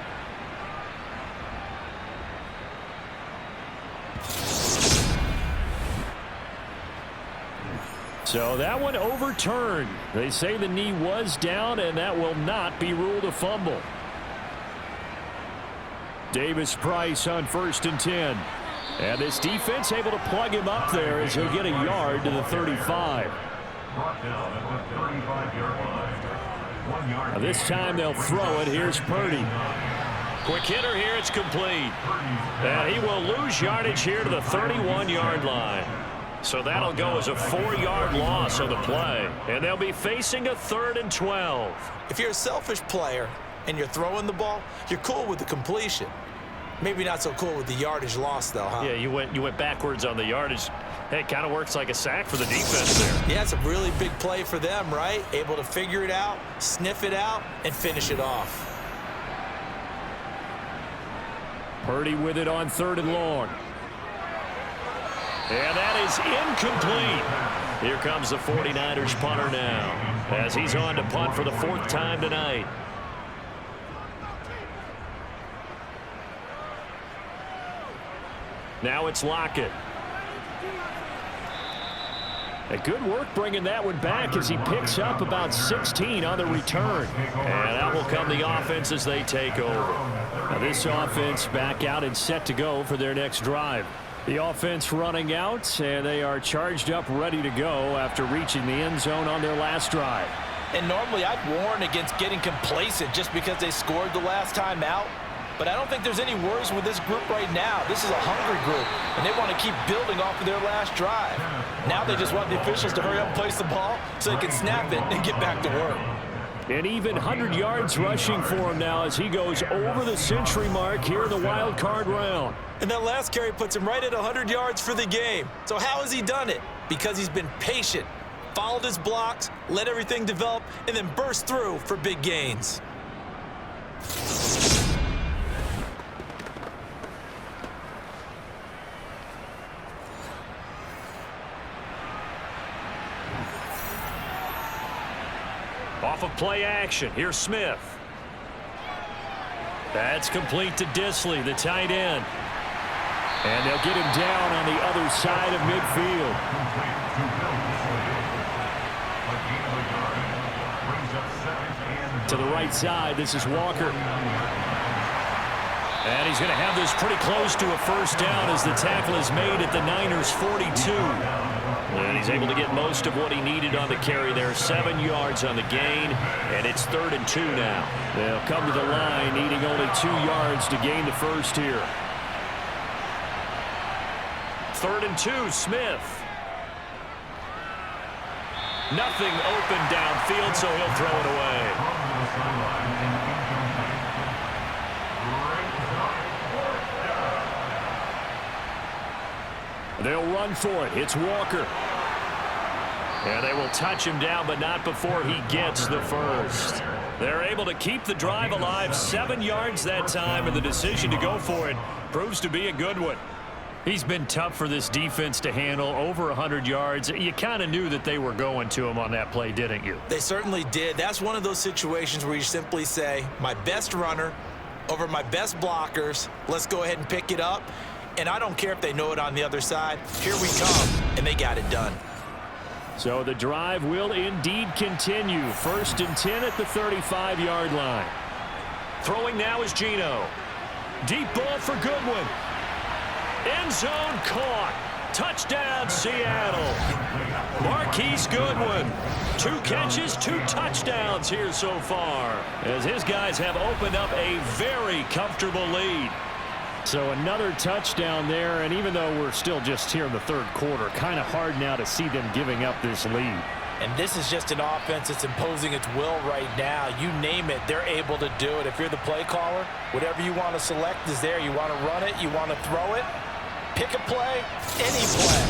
S5: So that one overturned. They say the knee was down, and that will not be ruled a fumble. Davis Price on 1st and 10. And this defense able to plug him up there as he'll get a yard to the 35. Now this time they'll throw it. Here's Purdy. Quick hitter here. It's complete. And he will lose yardage here to the 31-yard line. So that'll go as a 4-yard loss on the play. And they'll be facing a 3rd and 12.
S3: If you're a selfish player and you're throwing the ball, you're cool with the completion. Maybe not so cool with the yardage loss, though, huh?
S5: Yeah, you went backwards on the yardage. Hey, it kind of works like a sack for the defense there.
S3: Yeah, it's a really big play for them, right? Able to figure it out, sniff it out, and finish it off.
S5: Purdy with it on 3rd and long. And that is incomplete. Here comes the 49ers punter now as he's on to punt for the 4th time tonight. Now it's Lockett. A good work bringing that one back as he picks up about 16 on the return. And out will come the offense as they take over. Now this offense back out and set to go for their next drive. The offense running out, and they are charged up, ready to go after reaching the end zone on their last drive.
S4: And normally I'd warn against getting complacent just because they scored the last time out. But I don't think there's any worries with this group right now. This is a hungry group, and they want to keep building off of their last drive. Now they just want the officials to hurry up and place the ball so they can snap it and get back to work.
S5: And even 100 yards rushing for him now as he goes over the century mark here in the wild card round.
S4: And that last carry puts him right at 100 yards for the game. So how has he done it? Because he's been patient, followed his blocks, let everything develop, and then burst through for big gains.
S5: Off of play action, here's Smith. That's complete to Disley, the tight end. And they'll get him down on the other side of midfield. To the right side, this is Walker. And he's going to have this pretty close to a first down as the tackle is made at the Niners' 42. And he's able to get most of what he needed on the carry there. 7 yards on the gain, and it's 3rd and 2 now. They'll come to the line, needing only 2 yards to gain the first here. 3rd and 2, Smith. Nothing open downfield, so he'll throw it away. They'll run for it. It's Walker. And they will touch him down, but not before he gets the first. They're able to keep the drive alive. 7 yards that time, and the decision to go for it proves to be a good one. He's been tough for this defense to handle, over 100 yards. You kind of knew that they were going to him on that play, didn't you?
S4: They certainly did. That's one of those situations where you simply say, my best runner over my best blockers. Let's go ahead and pick it up. And I don't care if they know it on the other side. Here we come, and they got it done.
S5: So the drive will indeed continue. 1st and 10 at the 35-yard line. Throwing now is Geno. Deep ball for Goodwin. End zone caught. Touchdown, Seattle. Marquise Goodwin. 2 catches, 2 touchdowns here so far, as his guys have opened up a very comfortable lead. So another touchdown there, and even though we're still just here in the 3rd quarter, kind of hard now to see them giving up this lead.
S4: And this is just an offense that's imposing its will right now. You name it, they're able to do it. If you're the play caller, whatever you want to select is there. You want to run it, you want to throw it, pick a play, any play.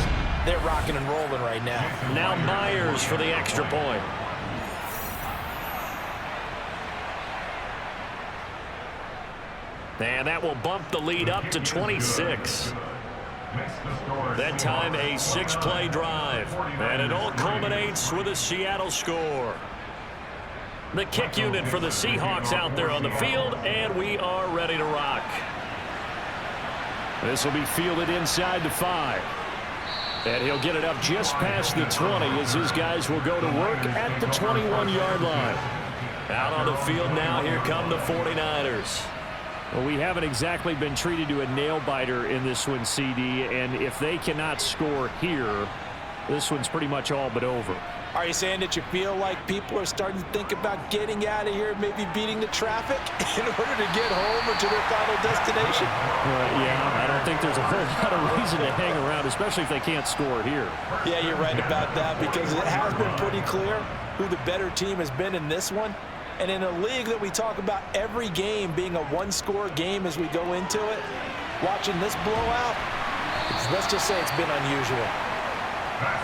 S4: They're rocking and rolling right now.
S5: Now Myers for the extra point. And that will bump the lead up to 26. That time a 6-play drive. And it all culminates with a Seattle score. The kick unit for the Seahawks out there on the field, and we are ready to rock. This will be fielded inside the 5. And he'll get it up just past the 20 as his guys will go to work at the 21-yard line. Out on the field now, here come the 49ers. Well, we haven't exactly been treated to a nail-biter in this one, CD, and if they cannot score here, this one's pretty much all but over.
S4: Are you saying that you feel like people are starting to think about getting out of here, maybe beating the traffic in order to get home or to their final destination?
S5: Yeah, I don't think there's a whole lot of reason to hang around, especially if they can't score here.
S4: Yeah, you're right about that, because it has been pretty clear who the better team has been in this one. And in a league that we talk about every game being a one-score game as we go into it, watching this blowout, let's just say it's been unusual.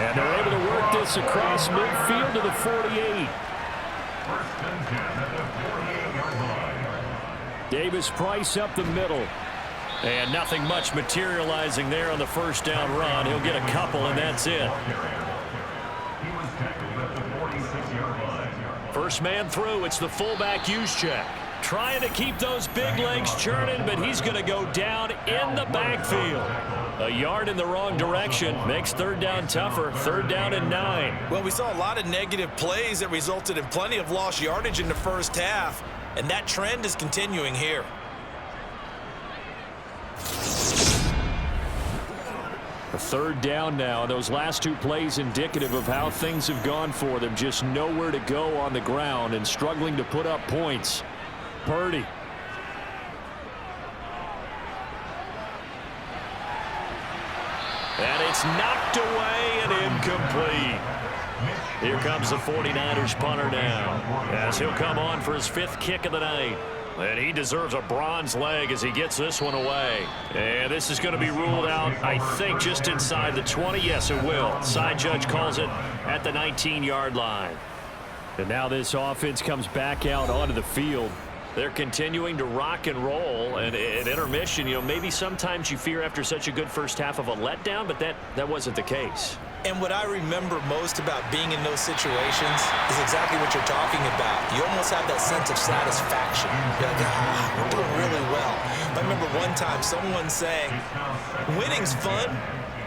S5: And they're able to work this across midfield to the 48. Davis Price up the middle. And nothing much materializing there on the first down run. He'll get a couple, and that's it. First man through, it's the fullback Juszczyk. Trying to keep those big legs churning, but he's going to go down in the backfield. A yard in the wrong direction makes 3rd down tougher. 3rd down and 9.
S4: Well, we saw a lot of negative plays that resulted in plenty of lost yardage in the first half, and that trend is continuing here.
S5: third down now. Those last two plays indicative of how things have gone for them. Just nowhere to go on the ground and struggling to put up points. Purdy. And it's knocked away and incomplete. Here comes the 49ers punter now, as he'll come on for his 5th kick of the night. And he deserves a bronze leg as he gets this one away. And this is going to be ruled out, I think, just inside the 20. Yes, it will. Side judge calls it at the 19-yard line. And now this offense comes back out onto the field. They're continuing to rock and roll, and at intermission, you know, maybe sometimes you fear after such a good first half of a letdown, but that wasn't the case.
S3: And what I remember most about being in those situations is exactly what you're talking about. You almost have that sense of satisfaction. You're like, we're doing really well. I remember one time someone saying, winning's fun,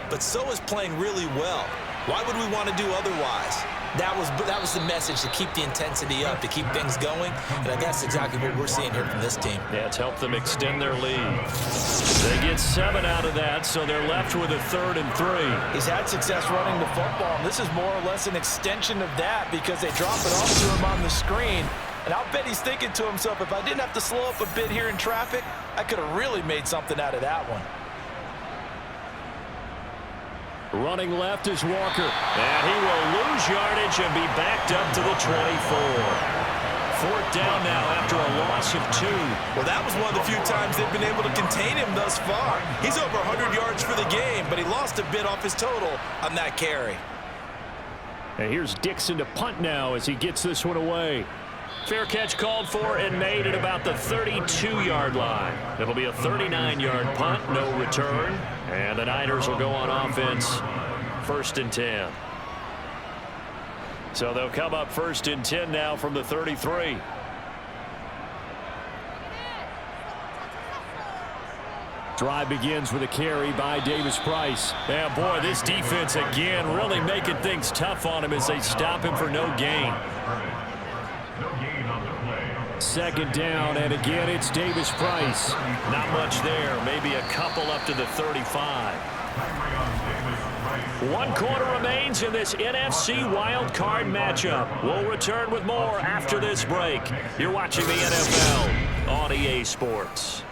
S3: but so is playing really well. Why would we want to do otherwise? That was the message, to keep the intensity up, to keep things going, and I guess exactly what we're seeing here from this team.
S5: Yeah, it's helped them extend their lead. They get 7 out of that, so they're left with a 3rd and 3.
S4: He's had success running the football, and this is more or less an extension of that because they drop it off to him on the screen. And I'll bet he's thinking to himself, if I didn't have to slow up a bit here in traffic, I could have really made something out of that one.
S5: Running left is Walker. And he will lose yardage and be backed up to the 24. 4th down now after a loss of 2.
S3: Well, that was one of the few times they've been able to contain him thus far. He's over 100 yards for the game, but he lost a bit off his total on that carry.
S5: And here's Dixon to punt now as he gets this one away. Fair catch called for and made at about the 32-yard line. It'll be a 39-yard punt, no return. And the Niners will go on offense, 1st and 10. So they'll come up 1st and 10 now from the 33. Drive begins with a carry by Davis-Price. Yeah, boy, this defense again really making things tough on him as they stop him for no gain. 2nd down, and again it's Davis-Price. Not much there, maybe a couple up to the 35. 1 quarter remains in this NFC wildcard matchup. We'll return with more after this break. You're watching the NFL on EA Sports.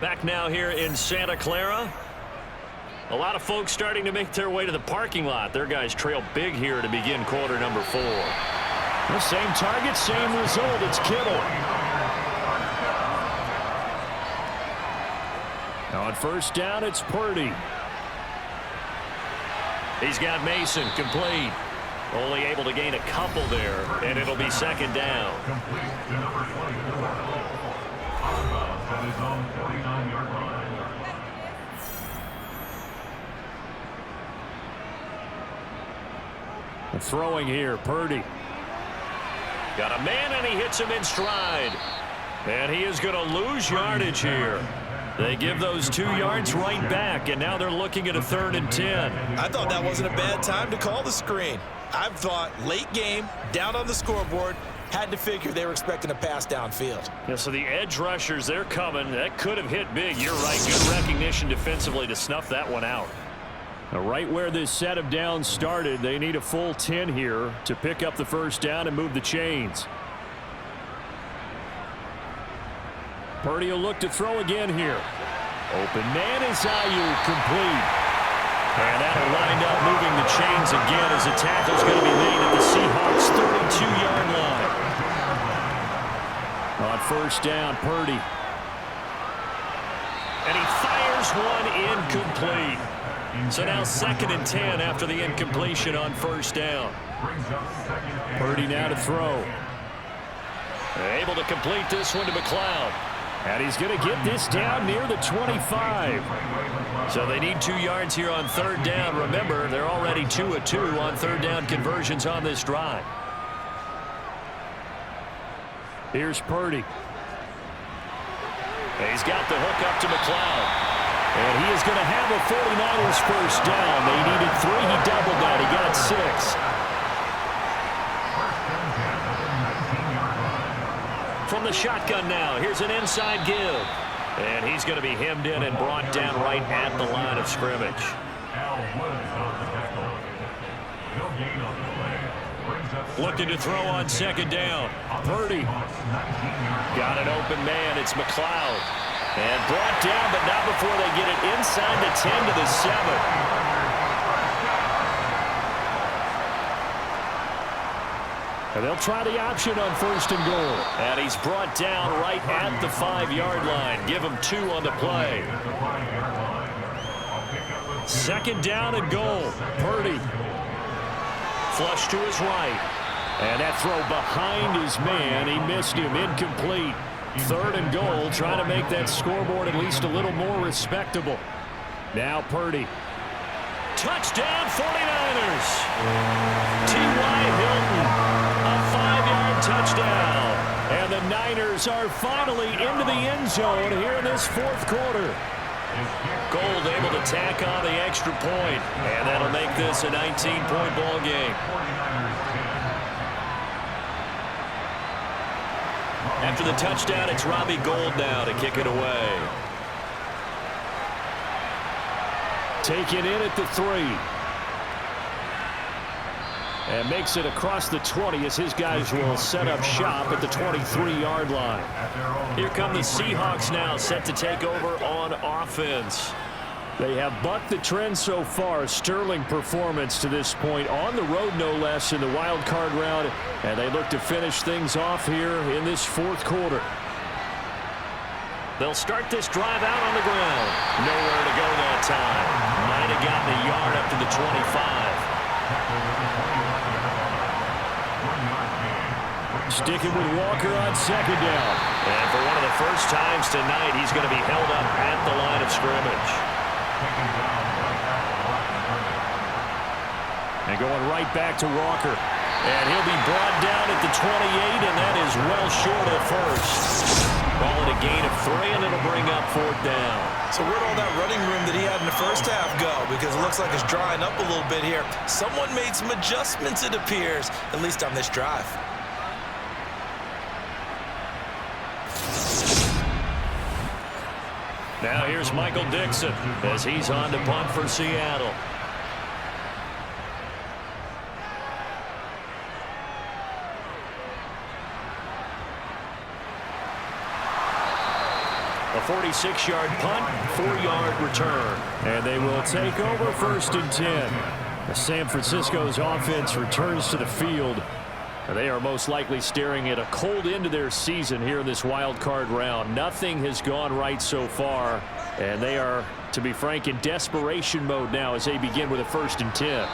S5: Back now here in Santa Clara. A lot of folks starting to make their way to the parking lot. Their guys trail big here to begin quarter number 4. The same target, same result. It's Kittle. On 1st down, it's Purdy. He's got Mason complete. Only able to gain a couple there, and it'll be 2nd down. Throwing here, Purdy. Got a man, and he hits him in stride. And he is going to lose yardage here. They give those 2 yards right back, and now they're looking at a 3rd and 10.
S3: I thought that wasn't a bad time to call the screen. I thought late game, down on the scoreboard, had to figure they were expecting a pass downfield.
S5: Yeah, so the edge rushers, they're coming. That could have hit big. You're right. Good recognition defensively to snuff that one out. Now, right where this set of downs started, they need a full 10 here to pick up the 1st down and move the chains. Purdy will look to throw again here. Open man is Ayuk, complete. And that'll wind up moving the chains again as the tackle's going to be made at the Seahawks' 32-yard line. On 1st down, Purdy. And he fires one incomplete. So now 2nd and 10 after the incompletion on 1st down. Purdy now to throw. Able to complete this one to McLeod. And he's going to get this down near the 25. So they need 2 yards here on 3rd down. Remember, they're already 2 of 2 on 3rd down conversions on this drive. Here's Purdy. And he's got the hook up to McLeod. And he is going to have a 49ers 1st down. They needed 3. He doubled that. He got 6. From the shotgun now, here's an inside give. And he's going to be hemmed in and brought down right at the line of scrimmage.
S2: Looking to throw on second down. Purdy. Got an open man. It's McLeod. And brought down, but not before they get it inside the 10 to the 7. And they'll try the option on 1st and goal. And he's brought down right at the 5-yard line. Give him 2 on the play. 2nd down and goal. Purdy. Flush to his right. And that throw behind his man. He missed him. Incomplete. 3rd and goal. Trying to make that scoreboard at least a little more respectable. Now Purdy. Touchdown 49ers. T.Y. Hilton. A 5-yard touchdown. And the Niners are finally into the end zone here in this 4th quarter. Gold able to tack on the extra point. And that'll make this a 19-point ball game. After the touchdown, it's Robbie Gould now to kick it away. Taken in at the 3. And makes it across the 20 as his guys will set up shop at the 23-yard line. Here come the Seahawks now, set to take over on offense. They have bucked the trend so far. A sterling performance to this point on the road, no less, in the wild card round. And they look to finish things off here in this 4th quarter. They'll start this drive out on the ground. Nowhere to go that time. Might have gotten a yard up to the 25. Sticking with Walker on 2nd down. And for one of the first times tonight, he's going to be held up at the line of scrimmage. And going right back to Walker. And he'll be brought down at the 28, and that is well short of first. Ball at a gain of 3, and it'll bring up 4th down.
S3: So where'd all that running room that he had in the first half go? Because it looks like it's drying up a little bit here. Someone made some adjustments, it appears, at least on this drive.
S2: Now here's Michael Dixon as he's on to punt for Seattle. A 46-yard punt, 4-yard return. And they will take over 1st and 10. As San Francisco's offense returns to the field. They are most likely staring at a cold end to their season here in this wild card round. Nothing has gone right so far, and they are, to be frank, in desperation mode now as they begin with a 1st and 10.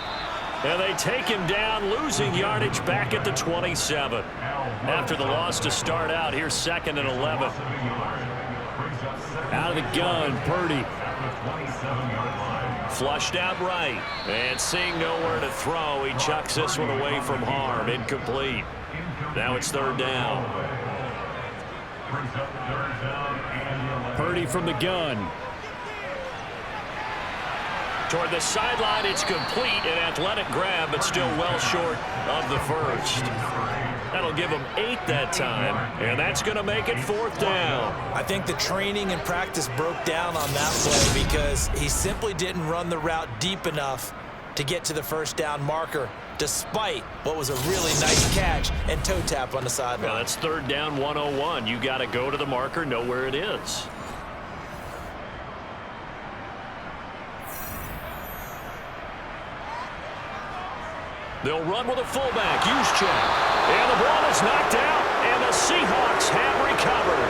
S2: And they take him down, losing yardage back at the 27. After the loss to start out, here's 2nd and 11. Out of the gun, Purdy. Flushed out right, and seeing nowhere to throw, he chucks this one away from harm. Incomplete. Now it's 3rd down. Purdy from the gun. Toward the sideline, it's complete. An athletic grab, but still well short of the first. That'll give him 8 that time, and that's going to make it 4th down.
S3: I think the training and practice broke down on that play because he simply didn't run the route deep enough to get to the 1st down marker, despite what was a really nice catch and toe tap on the sideline.
S2: Well, that's 3rd down 101. You got to go to the marker, know where it is. They'll run with a fullback, Juszczyk. And the ball is knocked out, and the Seahawks have recovered.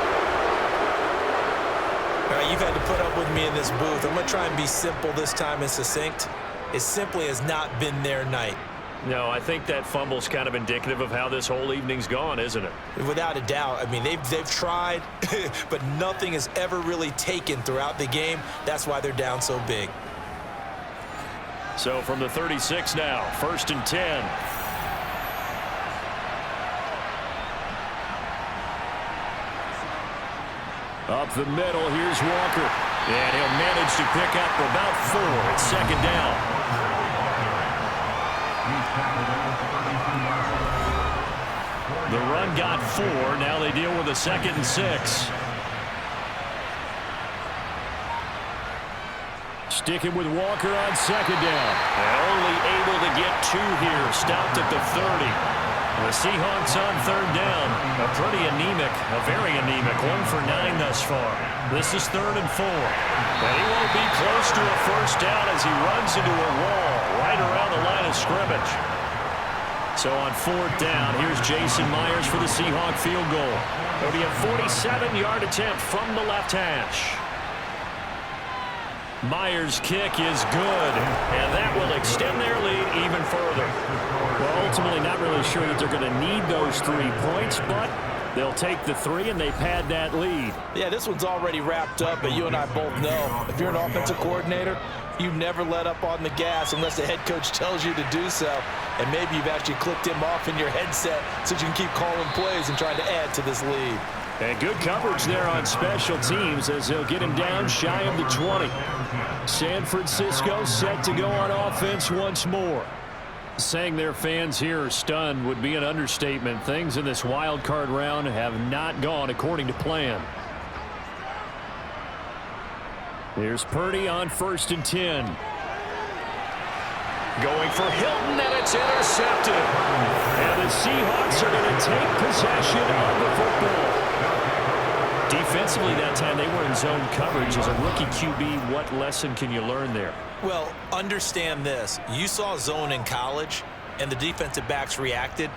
S3: All right, you've had to put up with me in this booth. I'm going to try and be simple this time and succinct. It simply has not been their night.
S2: No, I think that fumble's kind of indicative of how this whole evening's gone, isn't it?
S3: Without a doubt. I mean, they've tried, but nothing has ever really taken throughout the game. That's why they're down so big.
S2: So from the 36 now, 1st and 10. Up the middle, here's Walker. And he'll manage to pick up about 4. It's 2nd down. The run got 4. Now they deal with a 2nd and 6.
S5: Sticking with Walker on second down. And only able to get 2 here. Stopped at the 30. The Seahawks on third down. A pretty anemic, a very anemic 1 for 9 thus far. This is 3rd and 4. And he won't be close to a first down as he runs into a wall right around the line of scrimmage. So on 4th down, here's Jason Myers for the Seahawk field goal. It'll be a 47-yard attempt from the left hash. Myers' kick is good, and that will extend their lead even further. Well, ultimately not really sure that they're going to need those 3 points, but they'll take the 3 and they pad that lead.
S4: Yeah, this one's already wrapped up, but you and I both know if you're an offensive coordinator, you never let up on the gas unless the head coach tells you to do so. And maybe you've actually clicked him off in your headset so you can keep calling plays and trying to add to this lead.
S5: And good coverage there on special teams as they'll get him down shy of the 20. San Francisco set to go on offense once more. Saying their fans here are stunned would be an understatement. Things in this wild card round have not gone according to plan. Here's Purdy on 1st and 10. Going for Hilton, and it's intercepted. And the Seahawks are going to take possession of the football. Defensively that time, they were in zone coverage. As a rookie QB, what lesson can you learn there?
S3: Well, understand this. You saw zone in college, and the defensive backs reacted,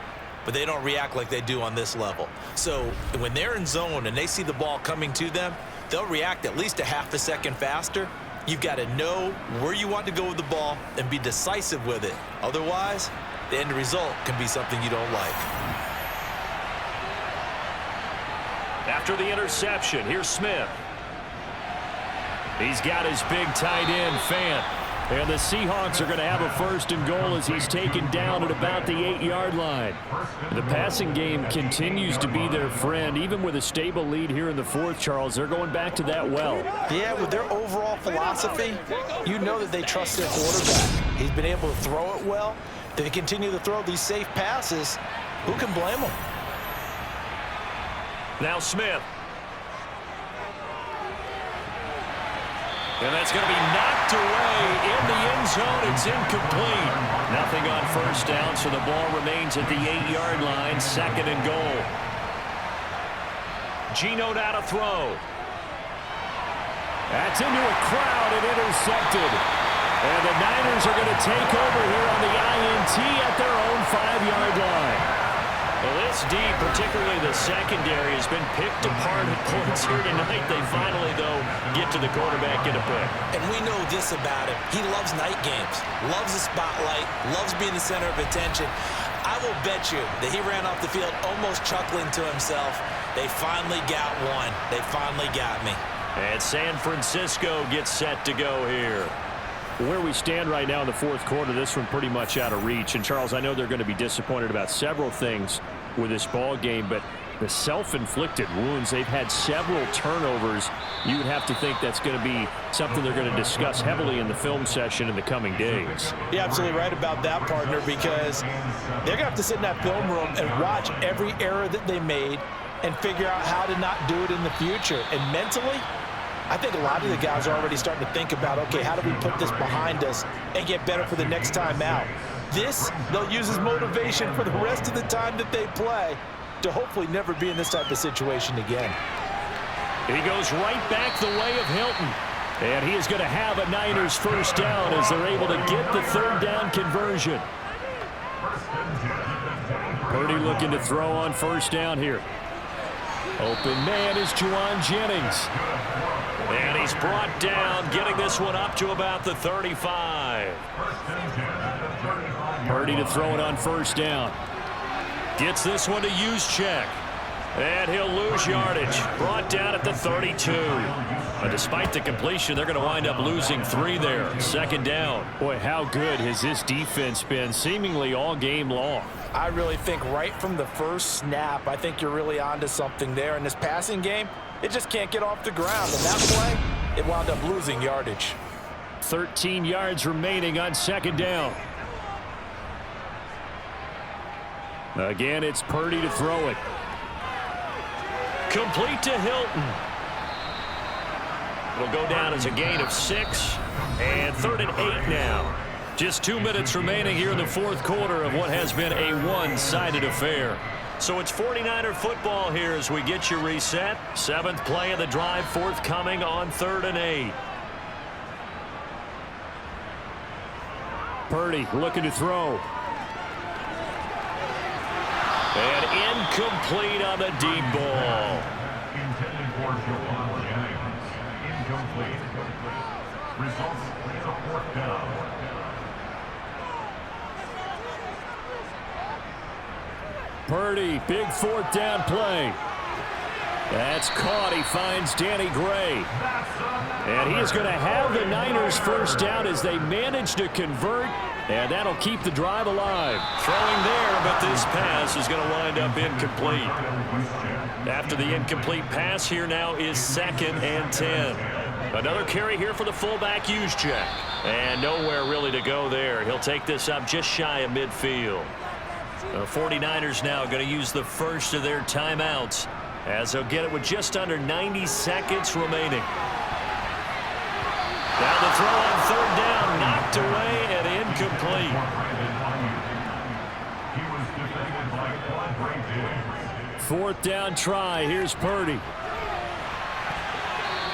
S3: but they don't react like they do on this level. So when they're in zone and they see the ball coming to them, they'll react at least a half a second faster. You've got to know where you want to go with the ball and be decisive with it. Otherwise, the end result can be something you don't like.
S5: After the interception, here's Smith. He's got his big tight end, Fant. And the Seahawks are going to have a 1st and goal as he's taken down at about the 8-yard line. The passing game continues to be their friend. Even with a stable lead here in the 4th, Charles, they're going back to that well.
S4: Yeah, with their overall philosophy, you know that they trust their quarterback. He's been able to throw it well. They continue to throw these safe passes. Who can blame them?
S5: Now Smith. And that's going to be knocked away in the end zone. It's incomplete. Nothing on 1st down, so the ball remains at the 8-yard line. 2nd and goal. Geno now to throw. That's into a crowd and intercepted. And the Niners are going to take over here on the INT at their own 5-yard line. Well, this D, particularly the secondary, has been picked apart at points here tonight. They finally, though, get to the quarterback, get a pick.
S3: And we know this about him. He loves night games, loves the spotlight, loves being the center of attention. I will bet you that he ran off the field almost chuckling to himself. They finally got one. They finally got me.
S5: And San Francisco gets set to go here. Where we stand right now in the 4th quarter, this one pretty much out of reach. And, Charles, I know they're going to be disappointed about several things with this ball game, but the self-inflicted wounds, they've had several turnovers. You would have to think that's going to be something they're going to discuss heavily in the film session in the coming days.
S4: You're absolutely right about that, partner, because they're going to have to sit in that film room and watch every error that they made and figure out how to not do it in the future. And mentally, I think a lot of the guys are already starting to think about, okay, how do we put this behind us and get better for the next time out? This, they'll use as motivation for the rest of the time that they play to hopefully never be in this type of situation again.
S5: He goes right back the way of Hilton. And he is going to have a Niners 1st down as they're able to get the 3rd down conversion. Purdy looking to throw on 1st down here. Open man is Juwan Jennings. And he's brought down, getting this one up to about the 35. Purdy to throw it on 1st down. Gets this one to Juszczyk. And he'll lose yardage. Brought down at the 32. But despite the completion, they're going to wind up losing 3 there. 2nd down. Boy, how good has this defense been seemingly all game long?
S4: I really think right from the first snap, I think you're really onto something there. In this passing game, it just can't get off the ground. And that play, it wound up losing yardage.
S5: 13 yards remaining on 2nd down. Again, it's Purdy to throw it. Complete to Hilton. It'll go down as a gain of 6, and 3rd and 8 now. Just 2 minutes remaining here in the fourth quarter of what has been a one-sided affair. So it's 49er football here as we get you reset. 7th play of the drive forthcoming on 3rd and 8.
S2: Purdy looking to throw.
S5: And incomplete on the deep ball.
S6: Intended for Jawan Jennings. Incomplete. Results in a 4th down.
S2: Purdy, big 4th down play. That's caught. He finds Danny Gray. And he is going to have the Niners first down as they manage to convert. And that'll keep the drive alive.
S5: Throwing there, but this pass is going to wind up incomplete. After the incomplete pass, here now is 2nd and 10. Another carry here for the fullback Juszczyk. And nowhere really to go there. He'll take this up just shy of midfield. The 49ers now going to use the first of their timeouts as they'll get it with just under 90 seconds remaining. Now the throw on 3rd down, knocked away and incomplete.
S2: 4th down try. Here's Purdy.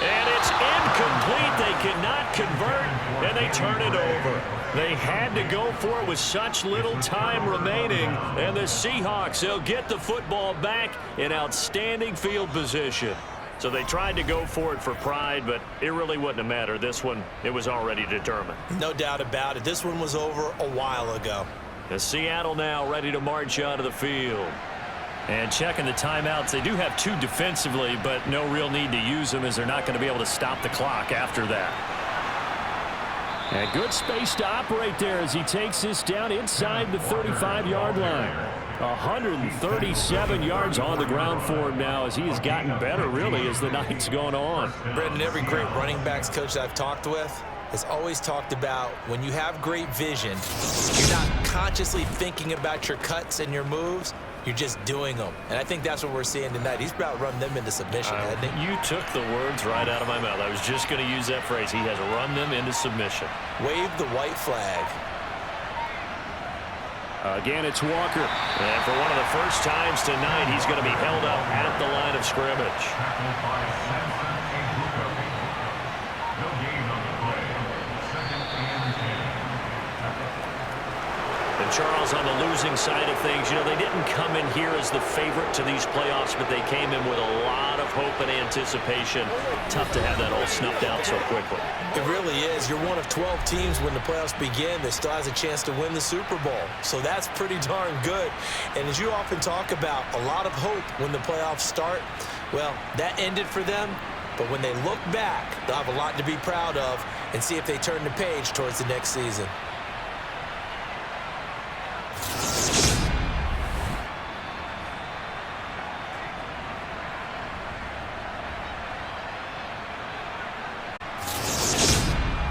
S5: And it's incomplete. They cannot convert, and they turn it over. They had to go for it with such little time remaining, and the Seahawks, they'll get the football back in outstanding field position. So they tried to go for it for pride, but it really wouldn't have mattered. This one, it was already determined.
S3: No doubt about it. This one was over a while ago.
S5: The Seattle now ready to march out of the field.
S2: And checking the timeouts, they do have 2 defensively, but no real need to use them as they're not going to be able to stop the clock after that. And good space to operate there as he takes this down inside the 35-yard line. 137 yards on the ground for him now as he has gotten better, really, as the night's gone on.
S3: Brendan, every great running backs coach that I've talked with has always talked about when you have great vision, you're not consciously thinking about your cuts and your moves. You're just doing them. And I think that's what we're seeing tonight. He's about to run them into submission, hasn't he?
S5: You took the words right out of my mouth. I was just going to use that phrase. He has run them into submission.
S3: Wave the white flag.
S2: Again, it's Walker.
S5: And for one of the first times tonight, he's going to be held up at the line of scrimmage. Charles, on the losing side of things, you know, they didn't come in here as the favorite to these playoffs, but they came in with a lot of hope and anticipation. Tough to have that all snuffed out so quickly.
S3: It really is. You're one of 12 teams when the playoffs begin that still has a chance to win the Super Bowl. So that's pretty darn good. And as you often talk about, a lot of hope when the playoffs start. Well, that ended for them. But when they look back, they'll have a lot to be proud of and see if they turn the page towards the next season.